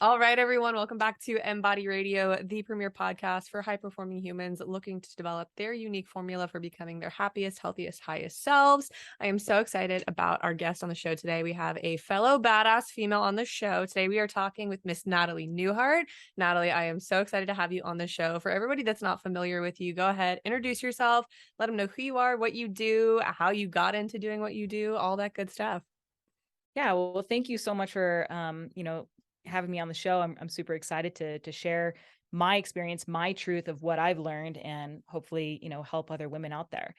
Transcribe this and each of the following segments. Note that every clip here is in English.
All right, everyone, welcome back to Embody Radio, the premier podcast for high performing humans looking to develop their unique formula for becoming their happiest, healthiest, highest selves. I am so excited about our guest on the show today. We have a fellow badass female on the show. Today, we are talking with Miss Natalie Newhart. Natalie, I am so excited to have you on the show. For everybody that's not familiar with you, go ahead, introduce yourself, let them know who you are, what you do, how you got into doing what you do, all that good stuff. Yeah, well, thank you so much for having me on the show. I'm super excited to share my experience, my truth of what I've learned, and hopefully, help other women out there.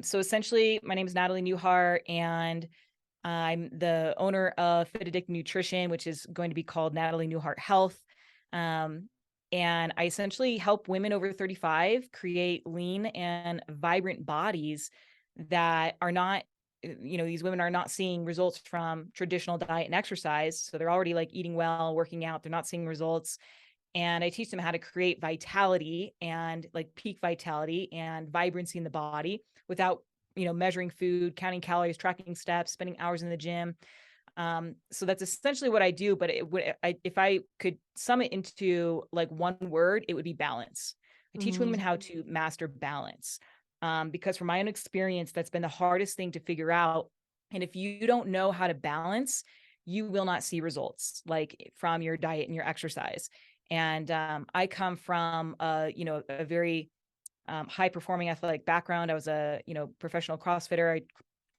So essentially, my name is Natalie Newhart, and I'm the owner of Fit Addicted Nutrition, which is going to be called Natalie Newhart Health. Um, and I essentially help women over 35 create lean and vibrant bodies that are not, these women are not seeing results from traditional diet and exercise. So they're already like eating well, working out, they're not seeing results. And I teach them how to create vitality and like peak vitality and vibrancy in the body without, measuring food, counting calories, tracking steps, spending hours in the gym. So that's essentially what I do. But if I could sum it into like one word, it would be balance. I teach women how to master balance. Because from my own experience, that's been the hardest thing to figure out. And if you don't know how to balance, you will not see results like from your diet and your exercise. And I come from a very high performing athletic background. I was a professional CrossFitter. I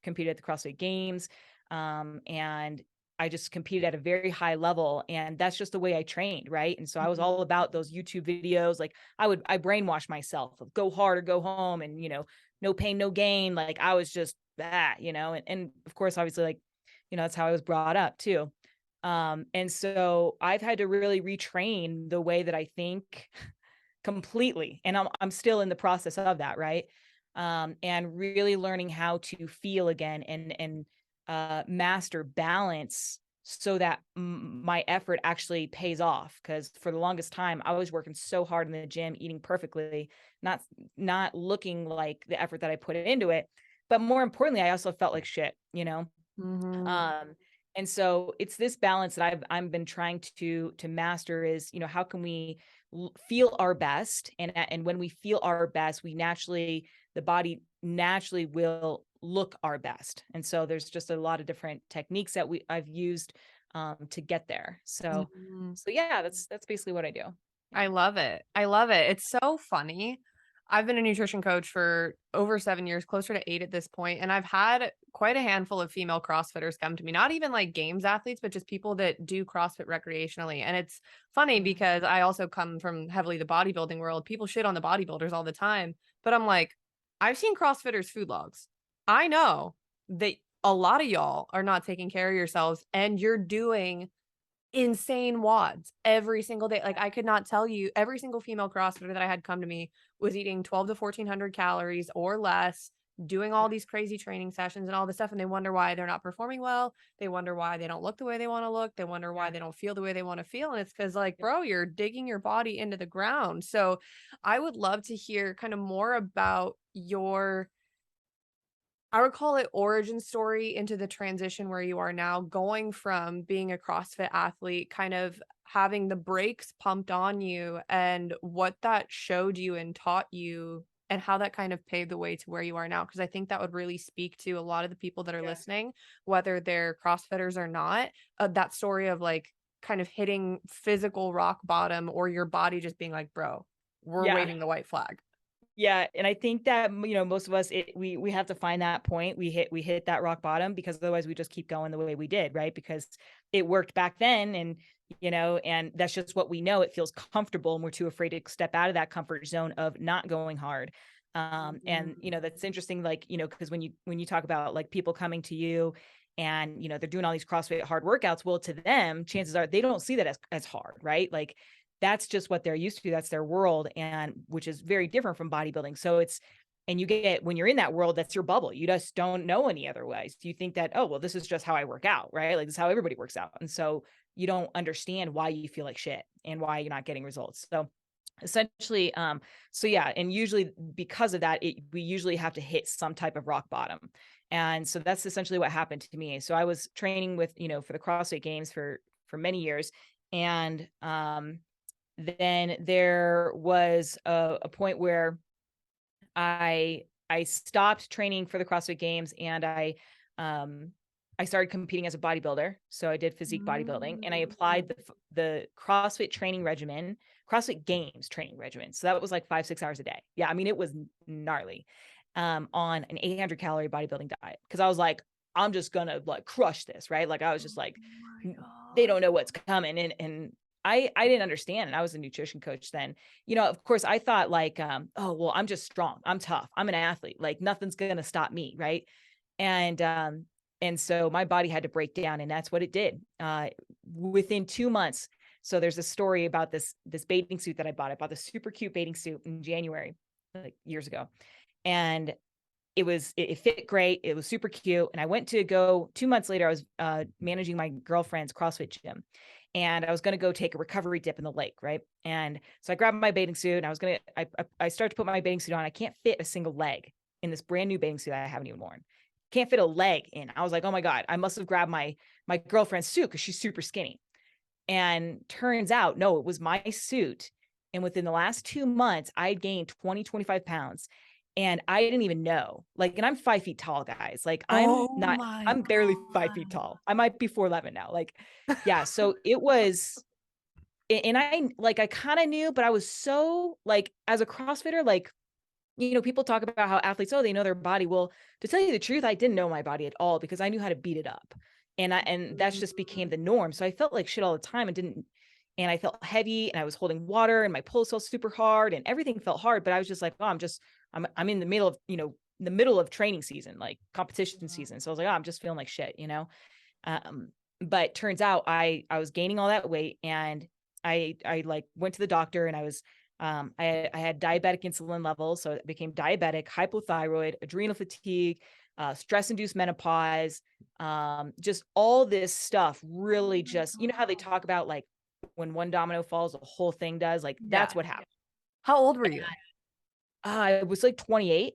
competed at the CrossFit Games, and I just competed at a very high level, and that's just the way I trained, right? And so I was all about those YouTube videos. Like I brainwash myself of go hard or go home, and no pain, no gain. Like I was just that, and of course, obviously, like that's how I was brought up too. And so I've had to really retrain the way that I think completely. And I'm still in the process of that, right? And really learning how to feel again and master balance so that my effort actually pays off. Because for the longest time, I was working so hard in the gym, eating perfectly, not looking like the effort that I put into it. But more importantly, I also felt like shit. Mm-hmm. Um, and so it's this balance that I've been trying to master is, how can we feel our best, and when we feel our best, the body naturally will look our best. And so there's just a lot of different techniques that I've used to get there. So Mm-hmm. so yeah, that's basically what I do. Yeah. I love it. I love it. It's so funny. I've been a nutrition coach for over 7 years, closer to 8 at this point, and I've had quite a handful of female CrossFitters come to me, not even like games athletes, but just people that do CrossFit recreationally. And it's funny because I also come from heavily the bodybuilding world. People shit on the bodybuilders all the time, but I'm like, I've seen CrossFitters' food logs. I know that a lot of y'all are not taking care of yourselves and you're doing insane wads every single day. Like I could not tell you every single female CrossFitter that I had come to me was eating 12 to 1400 calories or less, doing all these crazy training sessions and all this stuff. And they wonder why they're not performing well. They wonder why they don't look the way they want to look. They wonder why Yeah. they don't feel the way they want to feel. And it's because, like, Yep. bro, you're digging your body into the ground. So I would love to hear kind of more about your, I would call it origin story into the transition where you are now, going from being a CrossFit athlete, kind of having the brakes pumped on you, and what that showed you and taught you, and how that kind of paved the way to where you are now. Because I think that would really speak to a lot of the people that are Yeah. listening, whether they're CrossFitters or not, that story of like kind of hitting physical rock bottom or your body just being like, bro, we're Yeah. waving the white flag. Yeah, and I think that, most of us, we have to find that point. We hit that rock bottom, because otherwise we just keep going the way we did, right? Because it worked back then, and and that's just what we know. It feels comfortable, and we're too afraid to step out of that comfort zone of not going hard. And that's interesting, like, because when you talk about like people coming to you and they're doing all these CrossFit hard workouts, well, to them, chances are they don't see that as hard, right? Like that's just what they're used to. That's their world. And which is very different from bodybuilding. So and you get, when you're in that world, that's your bubble. You just don't know any other ways. You think that, oh, well, this is just how I work out, right? Like this is how everybody works out. And so you don't understand why you feel like shit and why you're not getting results. So essentially, so yeah, and usually because of that, we usually have to hit some type of rock bottom. And so that's essentially what happened to me. So I was training with, for the CrossFit Games for many years, And then there was a point where I stopped training for the CrossFit Games, and I started competing as a bodybuilder. So I did physique bodybuilding, and I applied the CrossFit training regimen, CrossFit Games training regimen. So that was like 5-6 hours a day. Yeah, I mean, it was gnarly, on an 800 calorie bodybuilding diet, because I was like, I'm just gonna like crush this, right? Like I was just like, Oh my they don't know God. what's coming, and I didn't understand, and I was a nutrition coach then. Of course, I thought like, oh well, I'm just strong, I'm tough, I'm an athlete, like nothing's gonna stop me, right? And so my body had to break down, and that's what it did. Within 2 months. So there's a story about this bathing suit that I bought. I bought this super cute bathing suit in January, like years ago, and it fit great. It was super cute. And I went to go 2 months later. I was managing my girlfriend's CrossFit gym, and I was going to go take a recovery dip in the lake. Right. And so I grabbed my bathing suit, and I started to put my bathing suit on. I can't fit a single leg in this brand new bathing suit that I haven't even worn. Can't fit a leg in. I was like, oh my God, I must have grabbed my girlfriend's suit because she's super skinny. And turns out, no, it was my suit. And within the last 2 months, I had gained 20, 25 pounds. And I didn't even know. Like, and I'm 5 feet tall, guys. Like, Oh my I'm barely 5 feet God. tall. I might be 4'11" now. Like, yeah. So it was, and I kind of knew, but I was so like, as a CrossFitter, like, people talk about how athletes, oh, they know their body. Well, to tell you the truth, I didn't know my body at all, because I knew how to beat it up. And that's just became the norm. So I felt like shit all the time, and I felt heavy, and I was holding water, and my pulse felt super hard, and everything felt hard. But I was just like, oh, I'm in the middle of, training season, like competition season. So I was like, oh, I'm just feeling like shit. Um, but turns out I was gaining all that weight, and I like went to the doctor, and I had diabetic insulin levels. So it became diabetic, hypothyroid, adrenal fatigue, stress-induced menopause, just all this stuff really just, how they talk about like when one domino falls, the whole thing does. Like that's Yeah. what happened. How old were you? I was like 28.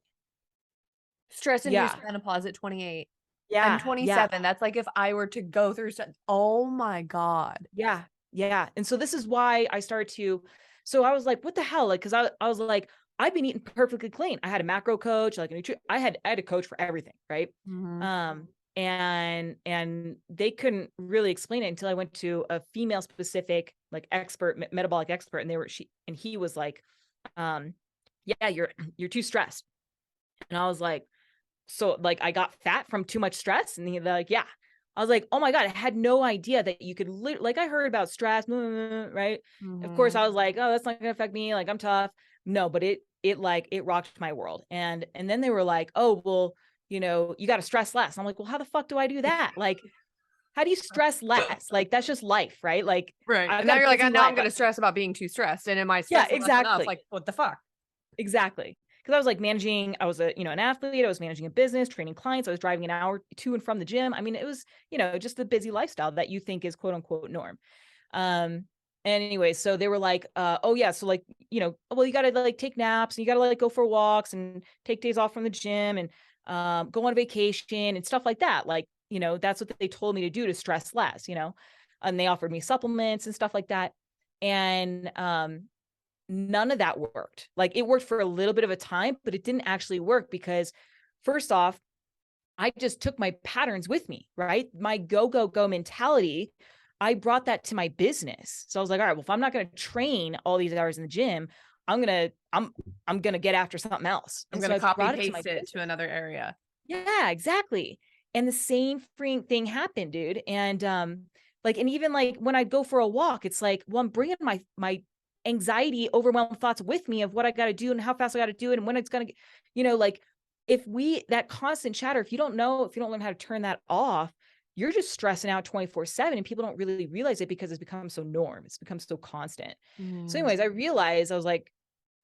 Stress-induced Yeah. menopause at 28. I'm Yeah. Yeah. 27. That's like if I were to go through oh my God. Yeah. Yeah. And so this is why I started to, so I was like, what the hell? Like, cause I was like, I've been eating perfectly clean. I had a macro coach, like I had a coach for everything. Right. Mhm. And they couldn't really explain it until I went to a female specific, like expert, metabolic expert. And he was like, yeah, you're too stressed. And I was like, so like I got fat from too much stress? And they're like, yeah. I was like, oh my God, I had no idea that you could like, I heard about stress, right? Of course, Mhm. I was like, oh, that's not gonna affect me. Like I'm tough. No, but it rocked my world. And then they were like, oh, well, you got to stress less. I'm like, well, how the fuck do I do that? Like, how do you stress less? Like, that's just life, right? Like Right. I've And now got a you're like, busy now I'm life. gonna stress about being too stressed. And am I Yeah, stressing less enough? exactly. Like, what the fuck? Exactly. Because I was like I was an athlete. I was managing a business, training clients. I was driving an hour to and from the gym. I mean, it was, just the busy lifestyle that you think is quote unquote norm. Um, and anyway, so they were like, oh yeah. So like, well, you got to like take naps, and you got to like go for walks and take days off from the gym, and go on vacation and stuff like that. Like, that's what they told me to do to stress less, and they offered me supplements and stuff like that. And, none of that worked. Like it worked for a little bit of a time, but it didn't actually work because first off, I just took my patterns with me, right? My go, go, go mentality. I brought that to my business. So I was like, all right, well, if I'm not going to train all these hours in the gym, I'm going to get after something else. I'm And so gonna I copy brought it to my paste it business. to another area. Yeah, exactly. And the same freaking thing happened, dude. And like, and even like when I go for a walk, it's like, well, I'm bringing my anxiety, overwhelmed thoughts with me of what I got to do and how fast I got to do it and when it's gonna, like if that constant chatter, if you don't learn how to turn that off, you're just stressing out 24/7, and people don't really realize it because it's become so norm. It's become so constant. So, Mm. anyways, I realized I was like,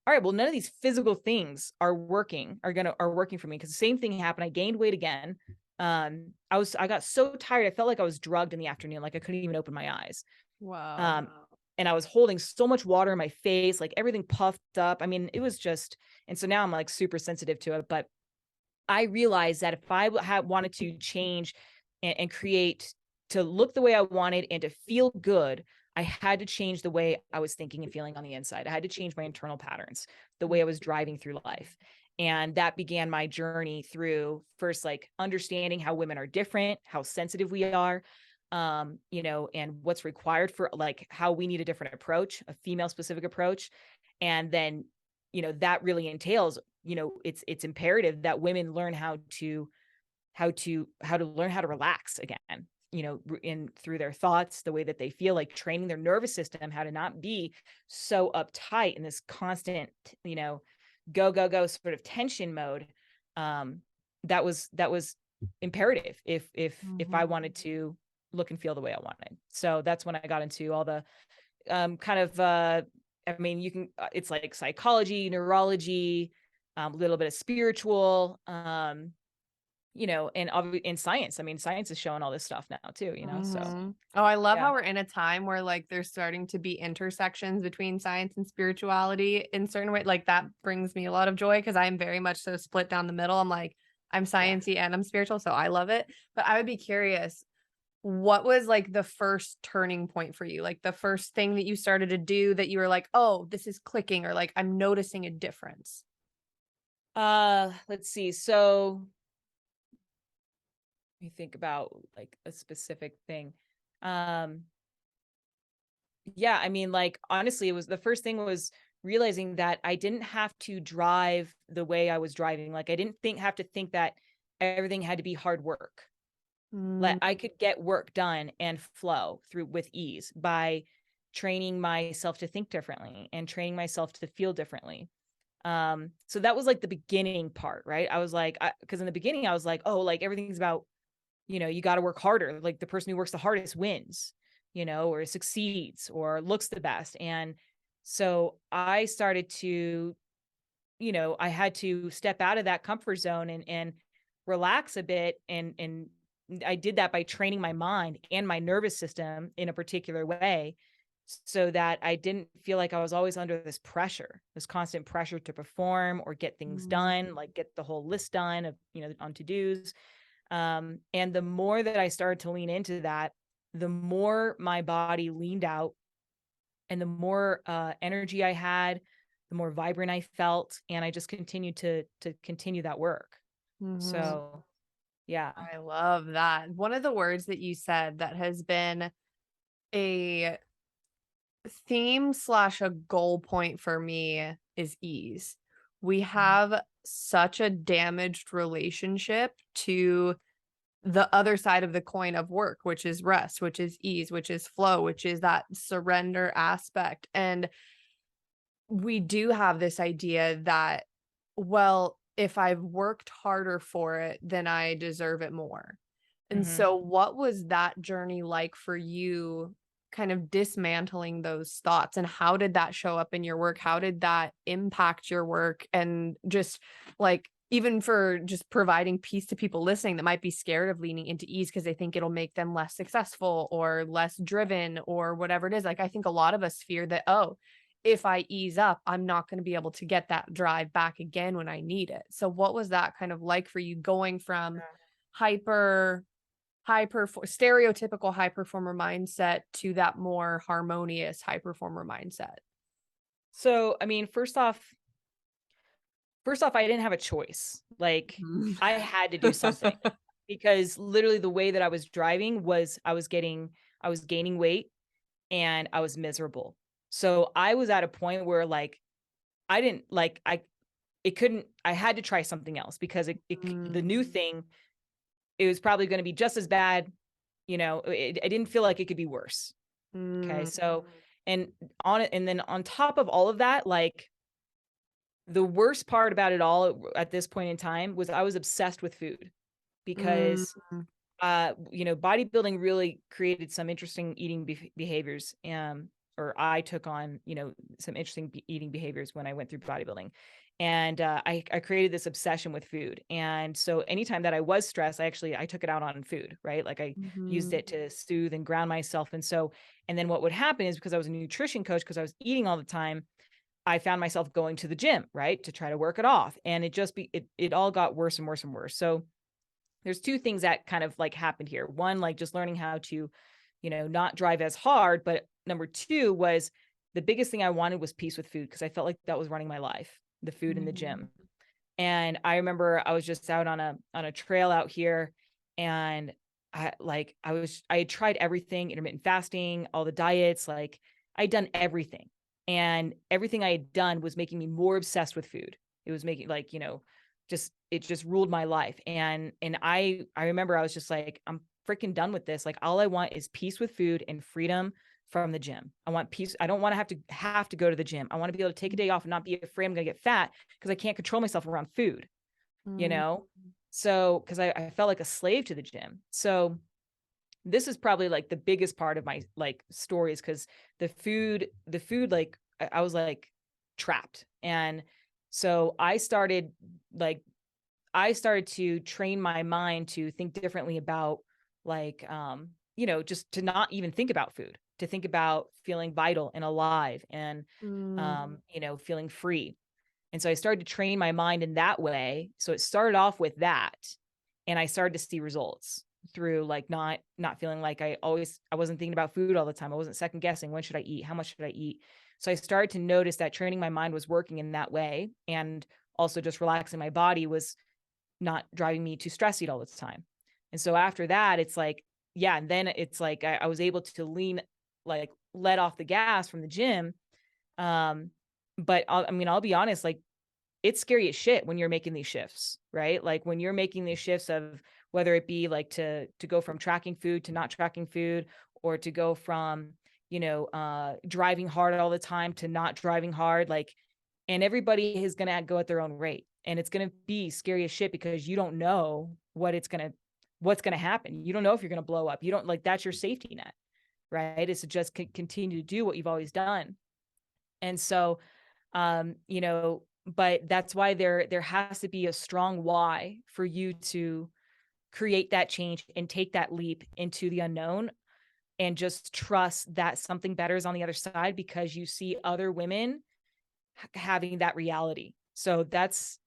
all right, well, none of these physical things are working for me, because the same thing happened. I gained weight again. I got so tired. I felt like I was drugged in the afternoon. Like I couldn't even open my eyes. Wow. Um, and I was holding so much water in my face, like everything puffed up. I mean, it was just, and so now I'm like super sensitive to it. But I realized that if I had wanted to change and create to look the way I wanted and to feel good, I had to change the way I was thinking and feeling on the inside. I had to change my internal patterns, the way I was driving through life. And that began my journey through first, like understanding how women are different, how sensitive we are, you know, and what's required for like how we need a different approach, a female specific approach. And then, you know, that really entails, you know, it's imperative that women learn how to learn how to relax again, you know, in through their thoughts, the way that they feel, like training their nervous system how to not be so uptight in this constant, you know, go go go sort of tension mode. um that was imperative if I Mhm. wanted to look and feel the way I wanted. So that's when I got into all the kind of I mean, you can it's like psychology, neurology, a little bit of spiritual, you know, and in science. I mean, science is showing all this stuff now too, you know. So Mhm. Oh, I love yeah. how we're in a time where, like, there's starting to be intersections between science and spirituality in certain way like, that brings me a lot of joy because I am very much so split down the middle. I'm like, I'm Yeah. sciencey and I'm spiritual, so I love it. But I would be curious, what was, like, the first turning point for you? Like, the first thing that you started to do that you were like, "Oh, this is clicking," or, like, "I'm noticing a difference?" Let's see. So let me think about like a specific thing. Um, yeah, I mean, like honestly, it was the first thing was realizing that I didn't have to drive the way I was driving. Like I didn't have to think that everything had to be hard work. Like Mm, I could get work done and flow through with ease by training myself to think differently and training myself to feel differently. So that was like the beginning part, right? I was like, because in the beginning I was like, oh, like everything's about, you know, you got to work harder. Like the person who works the hardest wins, you know, or succeeds or looks the best. And so I started to, you know, I had to step out of that comfort zone and relax a bit. And I did that by training my mind and my nervous system in a particular way so that I didn't feel like I was always under this pressure, this constant pressure to perform or get things mm, done, like get the whole list done of, you know, on to-dos. And the more that I started to lean into that, the more my body leaned out and the more energy I had, the more vibrant I felt. And I just continued to continue that work. mhm. So yeah. I love that. One of the words that you said that has been a theme slash a goal point for me is ease. We Mhm. have such a damaged relationship to the other side of the coin of work, which is rest, which is ease, which is flow, which is that surrender aspect. And we do have this idea that, well, if I've worked harder for it, then I deserve it more. And Mhm. so, what was that journey like for you, kind of dismantling those thoughts? And how did that show up in your work? How did that impact your work? And just like, even for just providing peace to people listening that might be scared of leaning into ease because they think it'll make them less successful or less driven or whatever it is. Like, I think a lot of us fear that, oh, if I ease up, I'm not going to be able to get that drive back again when I need it. So, what was that kind of like for you going from hyper stereotypical high performer mindset to that more harmonious high performer mindset? So I mean, first off, I didn't have a choice. Like Mhm. I had to do something because literally the way that I was driving was I was gaining weight and I was miserable. So I was at a point where like I didn't like I it couldn't I had to try something else because the Mm, new thing, it was probably going to be just as bad, you know, I didn't feel like it could be worse. Okay? mm, So and on it and then on top of all of that, like the worst part about it all at this point in time was I was obsessed with food mm, because you know, bodybuilding really created some interesting eating behaviors. Or I took on, you know, some interesting eating behaviors when I went through bodybuilding. And I created this obsession with food. And so anytime that I was stressed, I took it out on food, right? Like I used mhm, it to soothe and ground myself. And then what would happen is because I was a nutrition coach, because I was eating all the time, I found myself going to the gym, right? To try to work it off. And it all got worse and worse and worse. So there's two things that kind of like happened here. One, like just learning how to, you know, not drive as hard, but number two was the biggest thing I wanted was peace with food, because I felt like that was running my life, the food in the Mhm. gym. And I remember I was just out on a trail out here, and I had tried everything, intermittent fasting, all the diets, like I'd done everything. And everything I had done was making me more obsessed with food. It was making, like, just it just ruled my life. And I remember I was just like, I'm freaking done with this. Like, all I want is peace with food and freedom from the gym. I want peace. I don't want to have to go to the gym. I want to be able to take a day off and not be afraid I'm going to get fat, because I can't control myself around food, you Mhm. know? So, because I felt like a slave to the gym. So this is probably like the biggest part of my like stories, because the food, like I was like trapped. And so like I started to train my mind to think differently about, like, just to not even think about food, to think about feeling vital and alive, and, Mm. feeling free. And so I started to train my mind in that way. So it started off with that. And I started to see results through, like, not feeling like I wasn't thinking about food all the time. I wasn't second guessing, when should I eat? How much should I eat? So I started to notice that training my mind was working in that way. And also just relaxing my body was not driving me to stress eat all the time. And so after that, it's like, yeah, and then it's like I was able to let off the gas from the gym. Um, but I'll be honest, like, it's scary as shit when you're making these shifts, right? Like, when you're making these shifts of whether it be like to go from tracking food to not tracking food, or to go from, driving hard all the time to not driving hard, like, and everybody is going to go at their own rate. And it's going to be scary as shit, because you don't know what's going to happen. You don't know if you're going to blow up. You don't, like, that's your safety net, right? Is to just continue to do what you've always done. And so, but that's why there has to be a strong why for you to create that change and take that leap into the unknown, and just trust that something better is on the other side, because you see other women having that reality. So that's,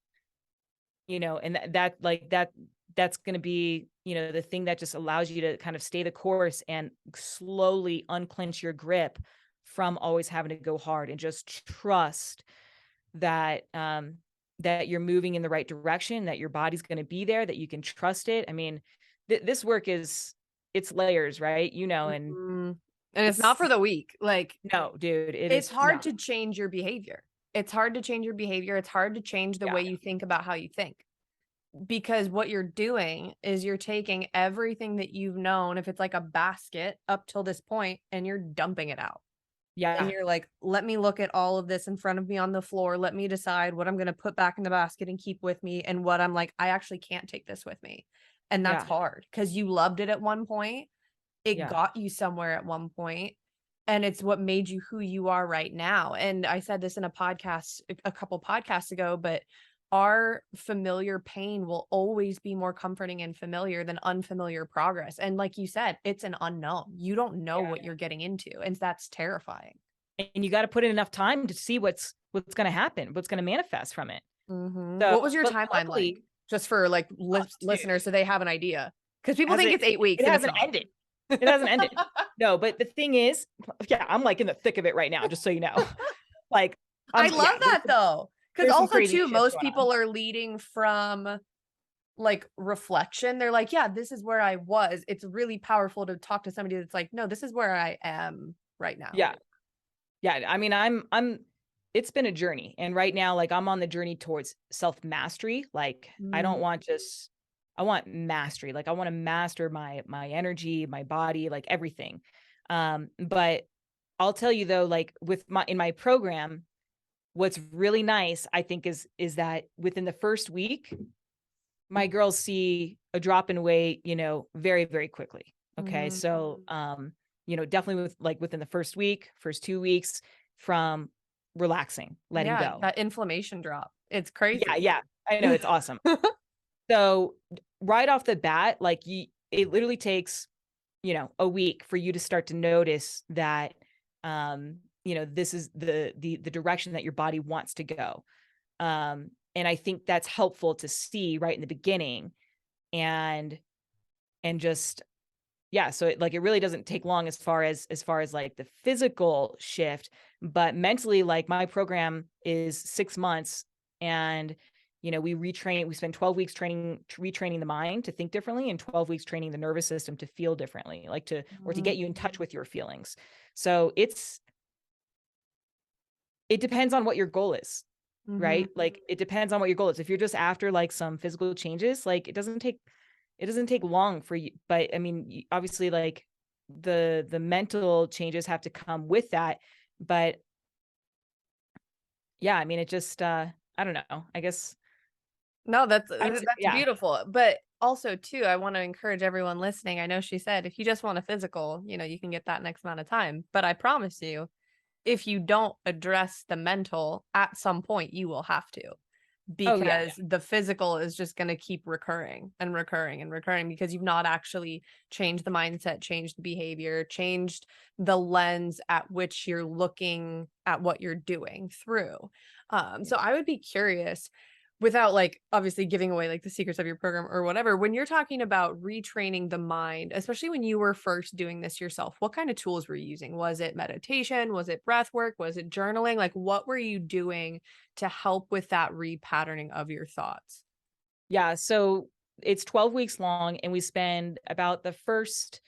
and that's going to be, the thing that just allows you to kind of stay the course and slowly unclench your grip from always having to go hard, and just trust that that you're moving in the right direction, that your body's going to be there, that you can trust it. I mean, this work it's layers, right? And Mhm. And it's not it's for the weak. Like, no, dude, it it's is hard no. to change your behavior. It's hard to change your behavior. It's hard to change the Yeah. way you think about how you think. Because what you're doing is you're taking everything that you've known, if it's like a basket up till this point, and you're dumping it out. And Yeah. you're like, let me look at all of this in front of me on the floor. Let me decide what I'm going to put back in the basket and keep with me, and what I'm like, I actually can't take this with me. And that's Yeah. hard because you loved it at one point. It Yeah. got you somewhere at one point, and it's what made you who you are right now. And I said this in a podcast a couple podcasts ago, but our familiar pain will always be more comforting and familiar than unfamiliar progress. And like you said, it's an unknown. You don't know what Yeah. you're getting into, and that's terrifying. And you got to put in enough time to see what's going to happen, what's going to manifest from it. Mhm. So, What was your but timeline like? luckily, Just for like dude, listeners so they have an idea. Because people has think it it's 8 weeks it and it's hasn't not. ended. It hasn't ended. No, but the thing is, yeah, I'm like in the thick of it right now, just so you know. Like, I yeah, love that though. Because there's some also crazy too, shit most going on. people are leading from like reflection. They're like, yeah, this is where I was. It's really powerful to talk to somebody that's like, no, this is where I am right now. Yeah. Yeah, I mean, it's been a journey, and right now, like, I'm on the journey towards self-mastery. Like, I Mm. don't want just I want mastery. Like, I wanna master my energy, my body, like, everything. But I'll tell you though, like, in my program, what's really nice, I think, is that within the first week, my girls see a drop in weight, very, very quickly. Okay. Mhm. So, definitely within the first week, first 2 weeks, from relaxing, letting Yeah, go. that inflammation drop. It's Yeah. crazy. Yeah. I know, it's awesome. So right off the bat, like, it literally takes, a week for you to start to notice that, this is the direction that your body wants to go. And I think that's helpful to see right in the beginning, and just yeah, so it really doesn't take long as far as like the physical shift, but mentally, like my program is 6 months, and we spend 12 weeks retraining the mind to think differently, and 12 weeks training the nervous system to feel differently, like to get you in touch with your feelings. So it depends on what your goal is, Mm-hmm. right? Like it depends on what your goal is. If you're just after like some physical changes, like it doesn't take long for you, but I mean, obviously like the mental changes have to come with that. But yeah, I mean, it just I don't know. I guess No, I'd say, that's yeah. beautiful. But also too, I want to encourage everyone listening. I know she said if you just want a physical, you can get that next amount of time. But I promise you, if you don't address the mental, at some point you will have to, Oh yeah. because the physical is just going to keep recurring and recurring and recurring because you've not actually changed the mindset, changed the behavior, changed the lens at which you're looking at what you're doing through. Yeah. So I would be curious, without like obviously giving away like the secrets of your program or whatever, when you're talking about retraining the mind, especially when you were first doing this yourself, what kind of tools were you using? Was it meditation? Was it breath work? Was it journaling? Like what were you doing to help with that repatterning of your thoughts? Yeah, so it's 12 weeks long, and we spend about the first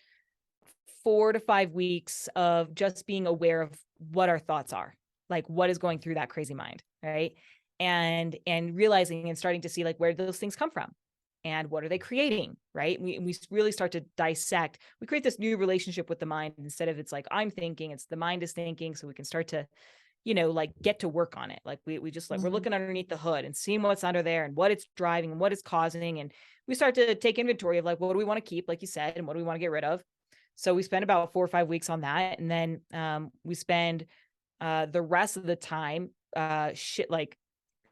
4 to 5 weeks of just being aware of what our thoughts are, like what is going through that crazy mind, right? And realizing and starting to see like where those things come from and what are they creating, right? We really start to dissect. We create this new relationship with the mind, instead of it's like I'm thinking, it's the mind is thinking, so we can start to like get to work on it. Like we just like we're Mhm. looking underneath the hood and seeing what's under there and what it's driving and what it's causing. And we start to take inventory of like, what do we want to keep, like you said, and what do we want to get rid of. So we spend about 4 or 5 weeks on that. And then we spend the rest of the time like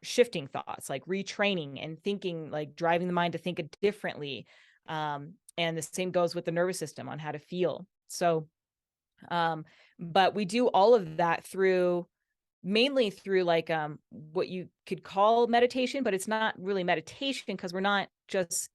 shifting thoughts, like retraining and thinking, like driving the mind to think differently. And the same goes with the nervous system on how to feel. So, but we do all of that mainly through like what you could call meditation, but it's not really meditation because we're not just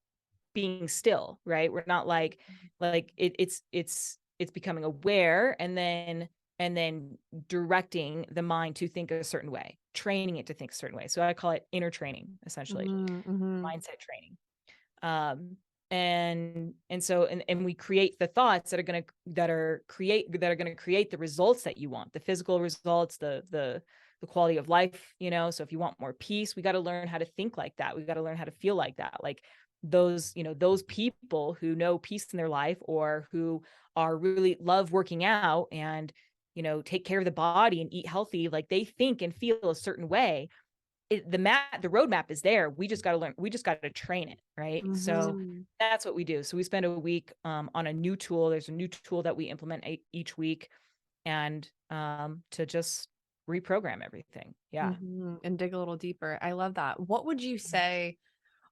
being still, right? We're not like it's becoming aware, and then directing the mind to think a certain way, training it to think a certain way. So I call it inner training, essentially, Mhm. Mhm. mindset training. And we create the thoughts that are going to create the results that you want, the physical results, the quality of life. So if you want more peace, we got to learn how to think like that. We got to learn how to feel like that. Like those people who know peace in their life, or who are really love working out and take care of the body and eat healthy, like they think and feel a certain way. The roadmap is there. We just got to learn. We just got to train it, right? So Mhm. that's what we do. So we spend a week on a new tool. There's a new tool that we implement each week, and to just reprogram everything. Yeah. Mhm. And dig a little deeper. I love that. What would you say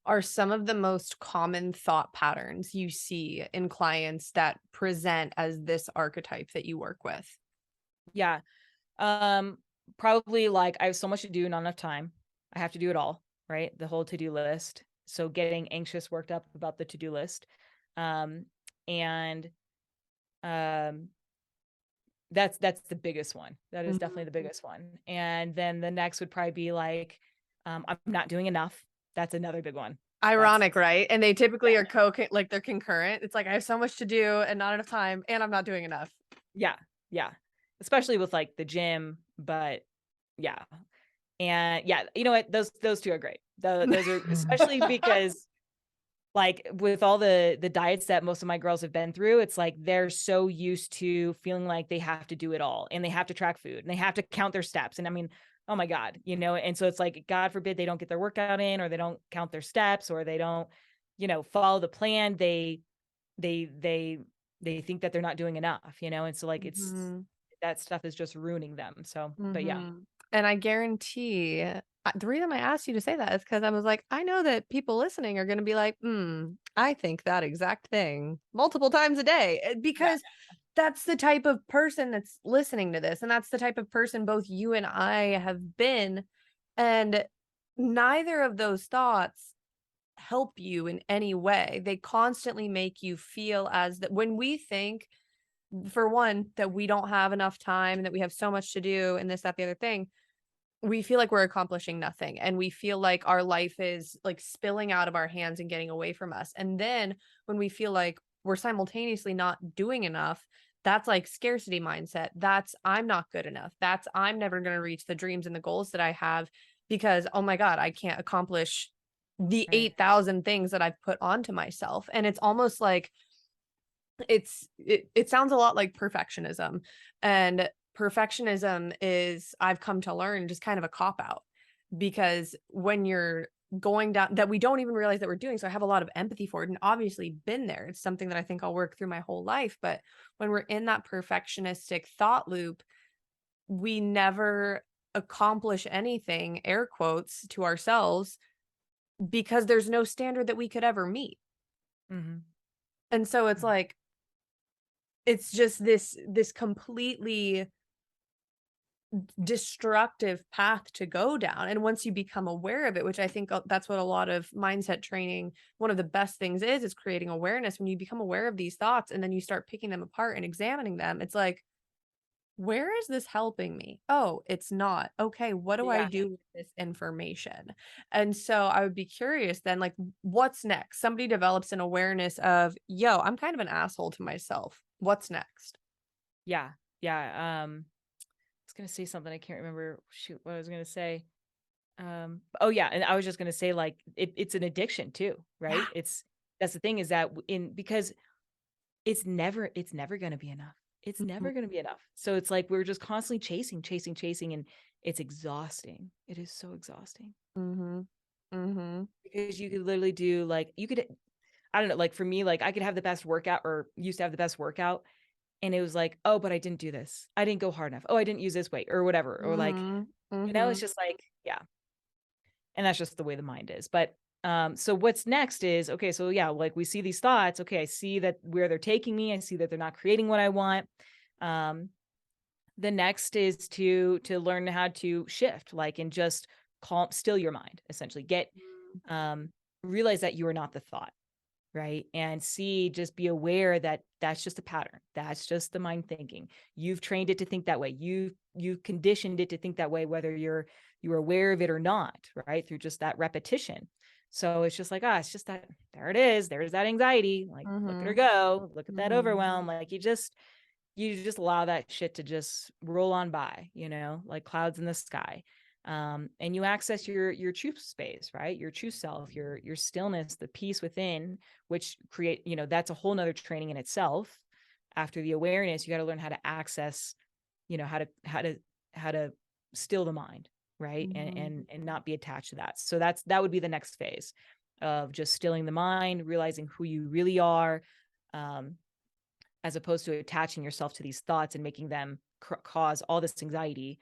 are some of the most common thought patterns you see in clients that present as this archetype that you work with? Yeah. Um, Probably like I have so much to do, not enough time. I have to do it all, right? The whole to-do list. So getting anxious, worked up about the to-do list. Um, and um that's the biggest one. That is definitely Mhm. the biggest one. And then the next would probably be like, I'm not doing enough. That's another big one. That's Ironic, right? And they typically Yeah, are like they're concurrent. It's like I have so much to do and not enough time and I'm not doing enough. yeah, yeah. Especially with like the gym, but yeah. And yeah, you know what? Those two are great. Those are, especially because like with all the diets that most of my girls have been through, it's like they're so used to feeling like they have to do it all, and they have to track food, and they have to count their steps. And I mean, oh my God, and so it's like, God forbid they don't get their workout in, or they don't count their steps, or they don't, follow the plan. They they think that they're not doing enough, and so like Mhm. that stuff is just ruining them. So, but yeah. Mhm. And I guarantee the reason I asked you to say that is because I was like, I know that people listening are going to be like, I think that exact thing multiple times a day Yeah. because that's the type of person that's listening to this. And that's the type of person both you and I have been. And neither of those thoughts help you in any way. They constantly make you feel as that when we think, for one, that we don't have enough time and that we have so much to do and this, that, the other thing, we feel like we're accomplishing nothing and we feel like our life is like spilling out of our hands and getting away from us. And then when we feel like we're simultaneously not doing enough, that's like scarcity mindset. That's I'm not good enough. That's I'm never going to reach the dreams and the goals that I have because oh my god, I can't accomplish the Right. 8,000 things that I've put onto myself. And it's almost like it sounds a lot like perfectionism, and perfectionism is, I've come to learn, just kind of a cop out, because when you're going down that we don't even realize that we're doing, so I have a lot of empathy for it and obviously been there. It's something that I think I'll work through my whole life, but when we're in that perfectionistic thought loop, we never accomplish anything, air quotes, to ourselves because there's no standard that we could ever meet. Mhm. And so it's Mhm. like it's just this completely destructive path to go down, and once you become aware of it, which I think, that's what a lot of mindset training, one of the best things is creating awareness. When you become aware of these thoughts and then you start picking them apart and examining them, it's like, "Where is this helping me? Oh, it's not. Okay, what do I Yeah. do with this information?" And so I would be curious then, like, what's next? Somebody develops an awareness of, "Yo, I'm kind of an asshole to myself. What's next?" Yeah. Yeah. I was gonna say something. I can't remember. Shoot, what I was gonna say. Oh yeah, and I was just gonna say like it's an addiction too, Yeah. right? It's That's the thing is that in because it's never gonna be enough. It's Mhm. never gonna be enough. So it's like we're just constantly chasing, chasing, chasing, and it's exhausting. It is so exhausting Mhm. Mhm. because you could literally do like you could I don't know, like for me, like I could have the best workout or used to have the best workout, and it was like, oh, but I didn't do this. I didn't go hard enough. Oh, I didn't use this weight or whatever. Or like, Mhm. it's Mhm. just like, yeah. And that's just the way the mind is. But so what's next is okay, so yeah, like we see these thoughts. Okay, I see that where they're taking me, I see that they're not creating what I want. Um, the next is to learn how to shift, like and just calm still your mind, essentially. Get Mm. um realize that you are not the thought, right? And just be aware that that's just a pattern. That's just the mind thinking. You've trained it to think that way. You've conditioned it to think that way, whether you're aware of it or not, right? Through just that repetition. So it's just like, it's just that there it is. There's that anxiety. Like, look at her Mhm. go. Look at that Mhm. overwhelm. Like you just allow that shit to just roll on by, like clouds in the sky. And you access your true space, right? Your true self, your stillness, the peace within, which create, that's a whole nother training in itself. After the awareness, you got to learn how to access, how to still the mind, right? And Mhm. and not be attached to that. So that would be the next phase of just stilling the mind, realizing who you really are. Um, as opposed to attaching yourself to these thoughts and making them cause all this anxiety,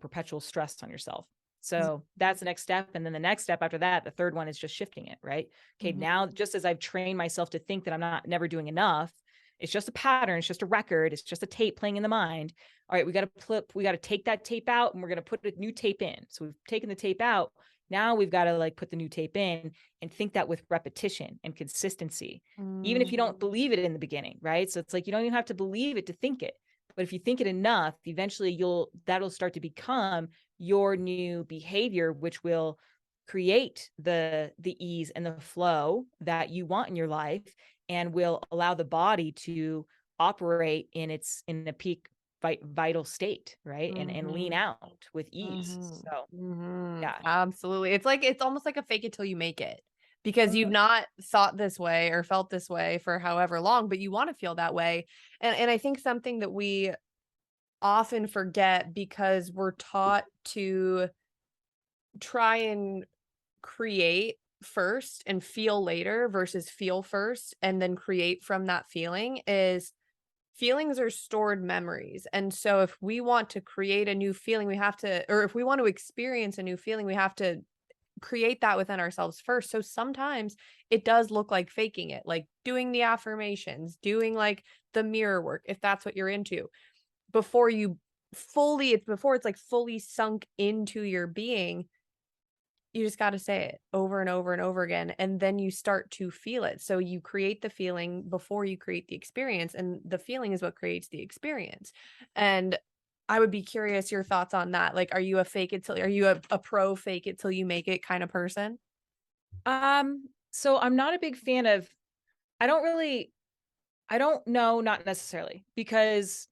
perpetual stress on yourself. So that's the next step. And then the next step after that, the third one is just shifting it, right? Okay, Mhm. now just as I've trained myself to think that I'm not never doing enough, it's just a pattern, it's just a record, it's just a tape playing in the mind. All right, we got to take that tape out and we're going to put a new tape in. So we've taken the tape out. Now we've got to like put the new tape in and think that with repetition and consistency, even if you don't Mm. believe it in the beginning, right? So it's like you don't even have to believe it to think it. But if you think it enough, eventually that'll start to become your new behavior, which will create the ease and the flow that you want in your life and will allow the body to operate in a peak vital state, right? And lean Mhm. out with ease. Mhm. So Mhm. yeah. Absolutely. It's like it's almost like a fake it till you make it, because you've Mhm. not thought this way or felt this way for however long, but you want to feel that way. And I think something that we often forget, because we're taught to try and create first and feel later versus feel first and then create from that feeling, is feelings are stored memories. And so if we want to create a new feeling, we have to, or if we want to experience a new feeling, we have to create that within ourselves first. So sometimes it does look like faking it, like doing the affirmations, doing like the mirror work, if that's what you're into, before you before it's like fully sunk into your being. You just got to say it over and over and over again. And then you start to feel it. So you create the feeling before you create the experience. And the feeling is what creates the experience. And I would be curious your thoughts on that. Like, are you a fake it till, are you a pro fake it till you make it kind of person? So I'm not a big fan of I don't really I don't know, not necessarily, because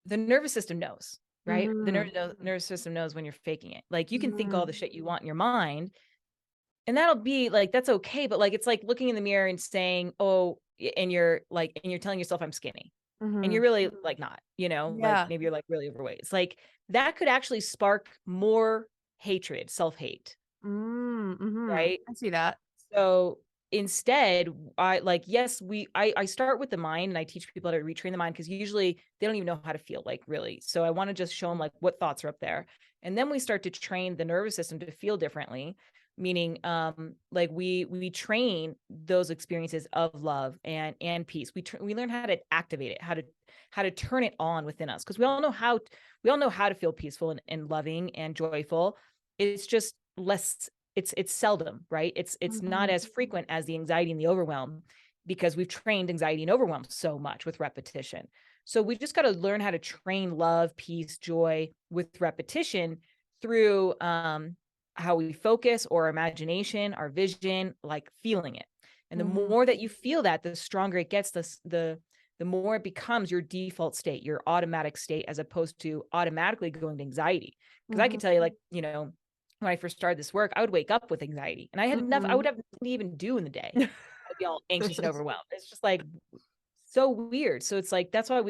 the nervous system knows, right? The Mm-hmm. nervous system knows when you're faking it. Like, you can think all Mm-hmm. the shit you want in your mind, and that'll be like, that's okay. But like, it's like looking in the mirror and saying, oh, and you're telling yourself I'm skinny. And you're really like not, like Yeah. maybe you're like really overweight. It's like that could actually spark more hatred, self-hate, Mm-hmm. right? I see that. So instead, I like, yes, I start with the mind and I teach people how to retrain the mind because usually they don't even know how to feel, like, really. So I want to just show them like what thoughts are up there. And then we start to train the nervous system to feel differently, meaning like we train those experiences of love and peace. We learn how to activate it, how to turn it on within us, because we all know how to feel peaceful and loving and joyful. It's just less, it's seldom, right? It's not Mhm. as frequent as the anxiety and the overwhelm, because we've trained anxiety and overwhelm so much with repetition. So we just got to learn how to train love, peace, joy with repetition through how we focus, or imagination, our vision, like feeling it. And the Mhm. more that you feel that, the stronger it gets, the more it becomes your default state, your automatic state, as opposed to automatically going to anxiety. Because I can Mhm. tell you, like, when I first started this work, I would wake up with anxiety, and I would Mhm. have nothing to even do in the day. I'd be all anxious and overwhelmed. It's just like so weird. So it's like, that's why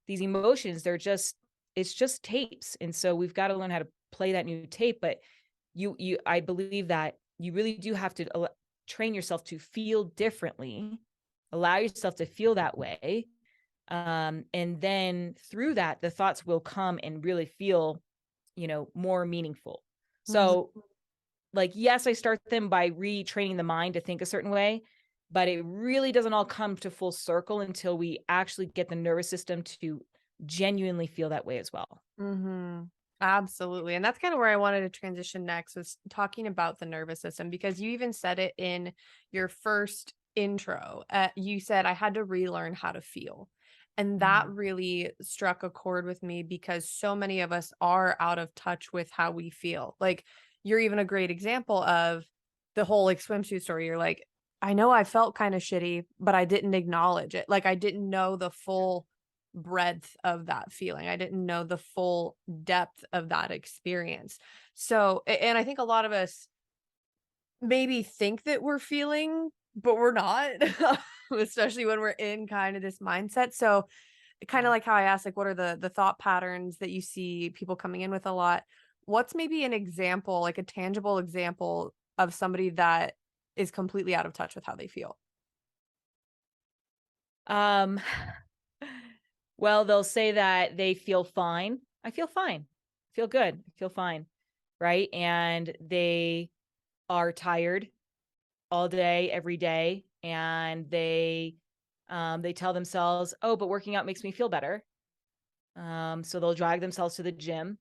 these emotions, it's just tapes. And so we've got to learn how to play that new tape. But I believe that you really do have to train yourself to feel differently, allow yourself to feel that way. And then through that, the thoughts will come and really feel, more meaningful. Mhm. So, like, yes, I start them by retraining the mind to think a certain way, but it really doesn't all come to full circle until we actually get the nervous system to genuinely feel that way as well. Mhm. Absolutely. And that's kind of where I wanted to transition next, was talking about the nervous system, because you even said it in your first intro. You said I had to relearn how to feel. And that Mhm. really struck a chord with me, because so many of us are out of touch with how we feel. Like, you're even a great example of the whole like swimsuit story. You're like, I know I felt kind of shitty, but I didn't acknowledge it. Like, I didn't know the full breadth of that feeling. I didn't know the full depth of that experience. So, and I think a lot of us maybe think that we're feeling, but we're not, especially when we're in kind of this mindset. So, kind of Yeah. like how I asked, like, what are the thought patterns that you see people coming in with a lot? What's maybe an example, like a tangible example of somebody that is completely out of touch with how they feel? Um, well, they'll say that they feel fine. I feel fine. I feel good. I feel fine. Right. And they are tired all day, every day. And they tell themselves, oh, but working out makes me feel better. So they'll drag themselves to the gym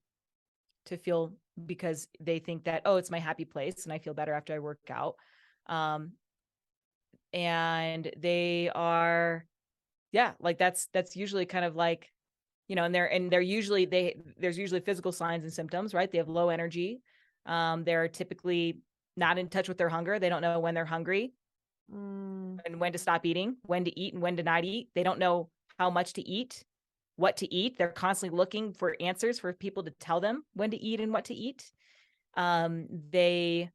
to feel, because they think that, oh, it's my happy place and I feel better after I work out. Um, and they are, yeah, like that's usually kind of like, and they're usually there's usually physical signs and symptoms, right? They have low energy. They're typically not in touch with their hunger. They don't know when they're hungry Mm, and when to stop eating, when to eat and when to not eat. They don't know how much to eat, what to eat. They're constantly looking for answers for people to tell them when to eat and what to eat. Um, they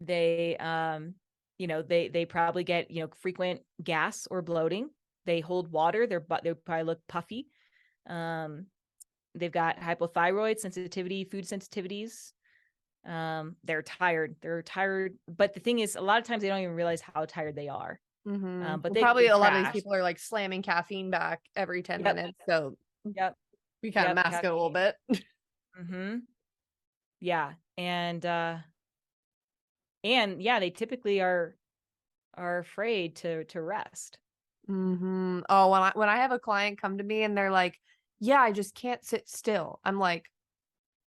they they probably get, frequent gas or bloating. They hold water. They probably look puffy. Um, they've got hypothyroid sensitivity, food sensitivities. They're tired, but the thing is, a lot of times they don't even realize how tired they are. mhm. But Well, they probably a lot of these crash. people are like slamming caffeine back every 10 Yep, minutes. So yep, we kind of yep, mask it a little caffeine. bit. Mhm. Yeah, and yeah, they typically are afraid to rest. Mhm. Oh, when I have a client come to me and they're like, "Yeah, I just can't sit still." I'm like,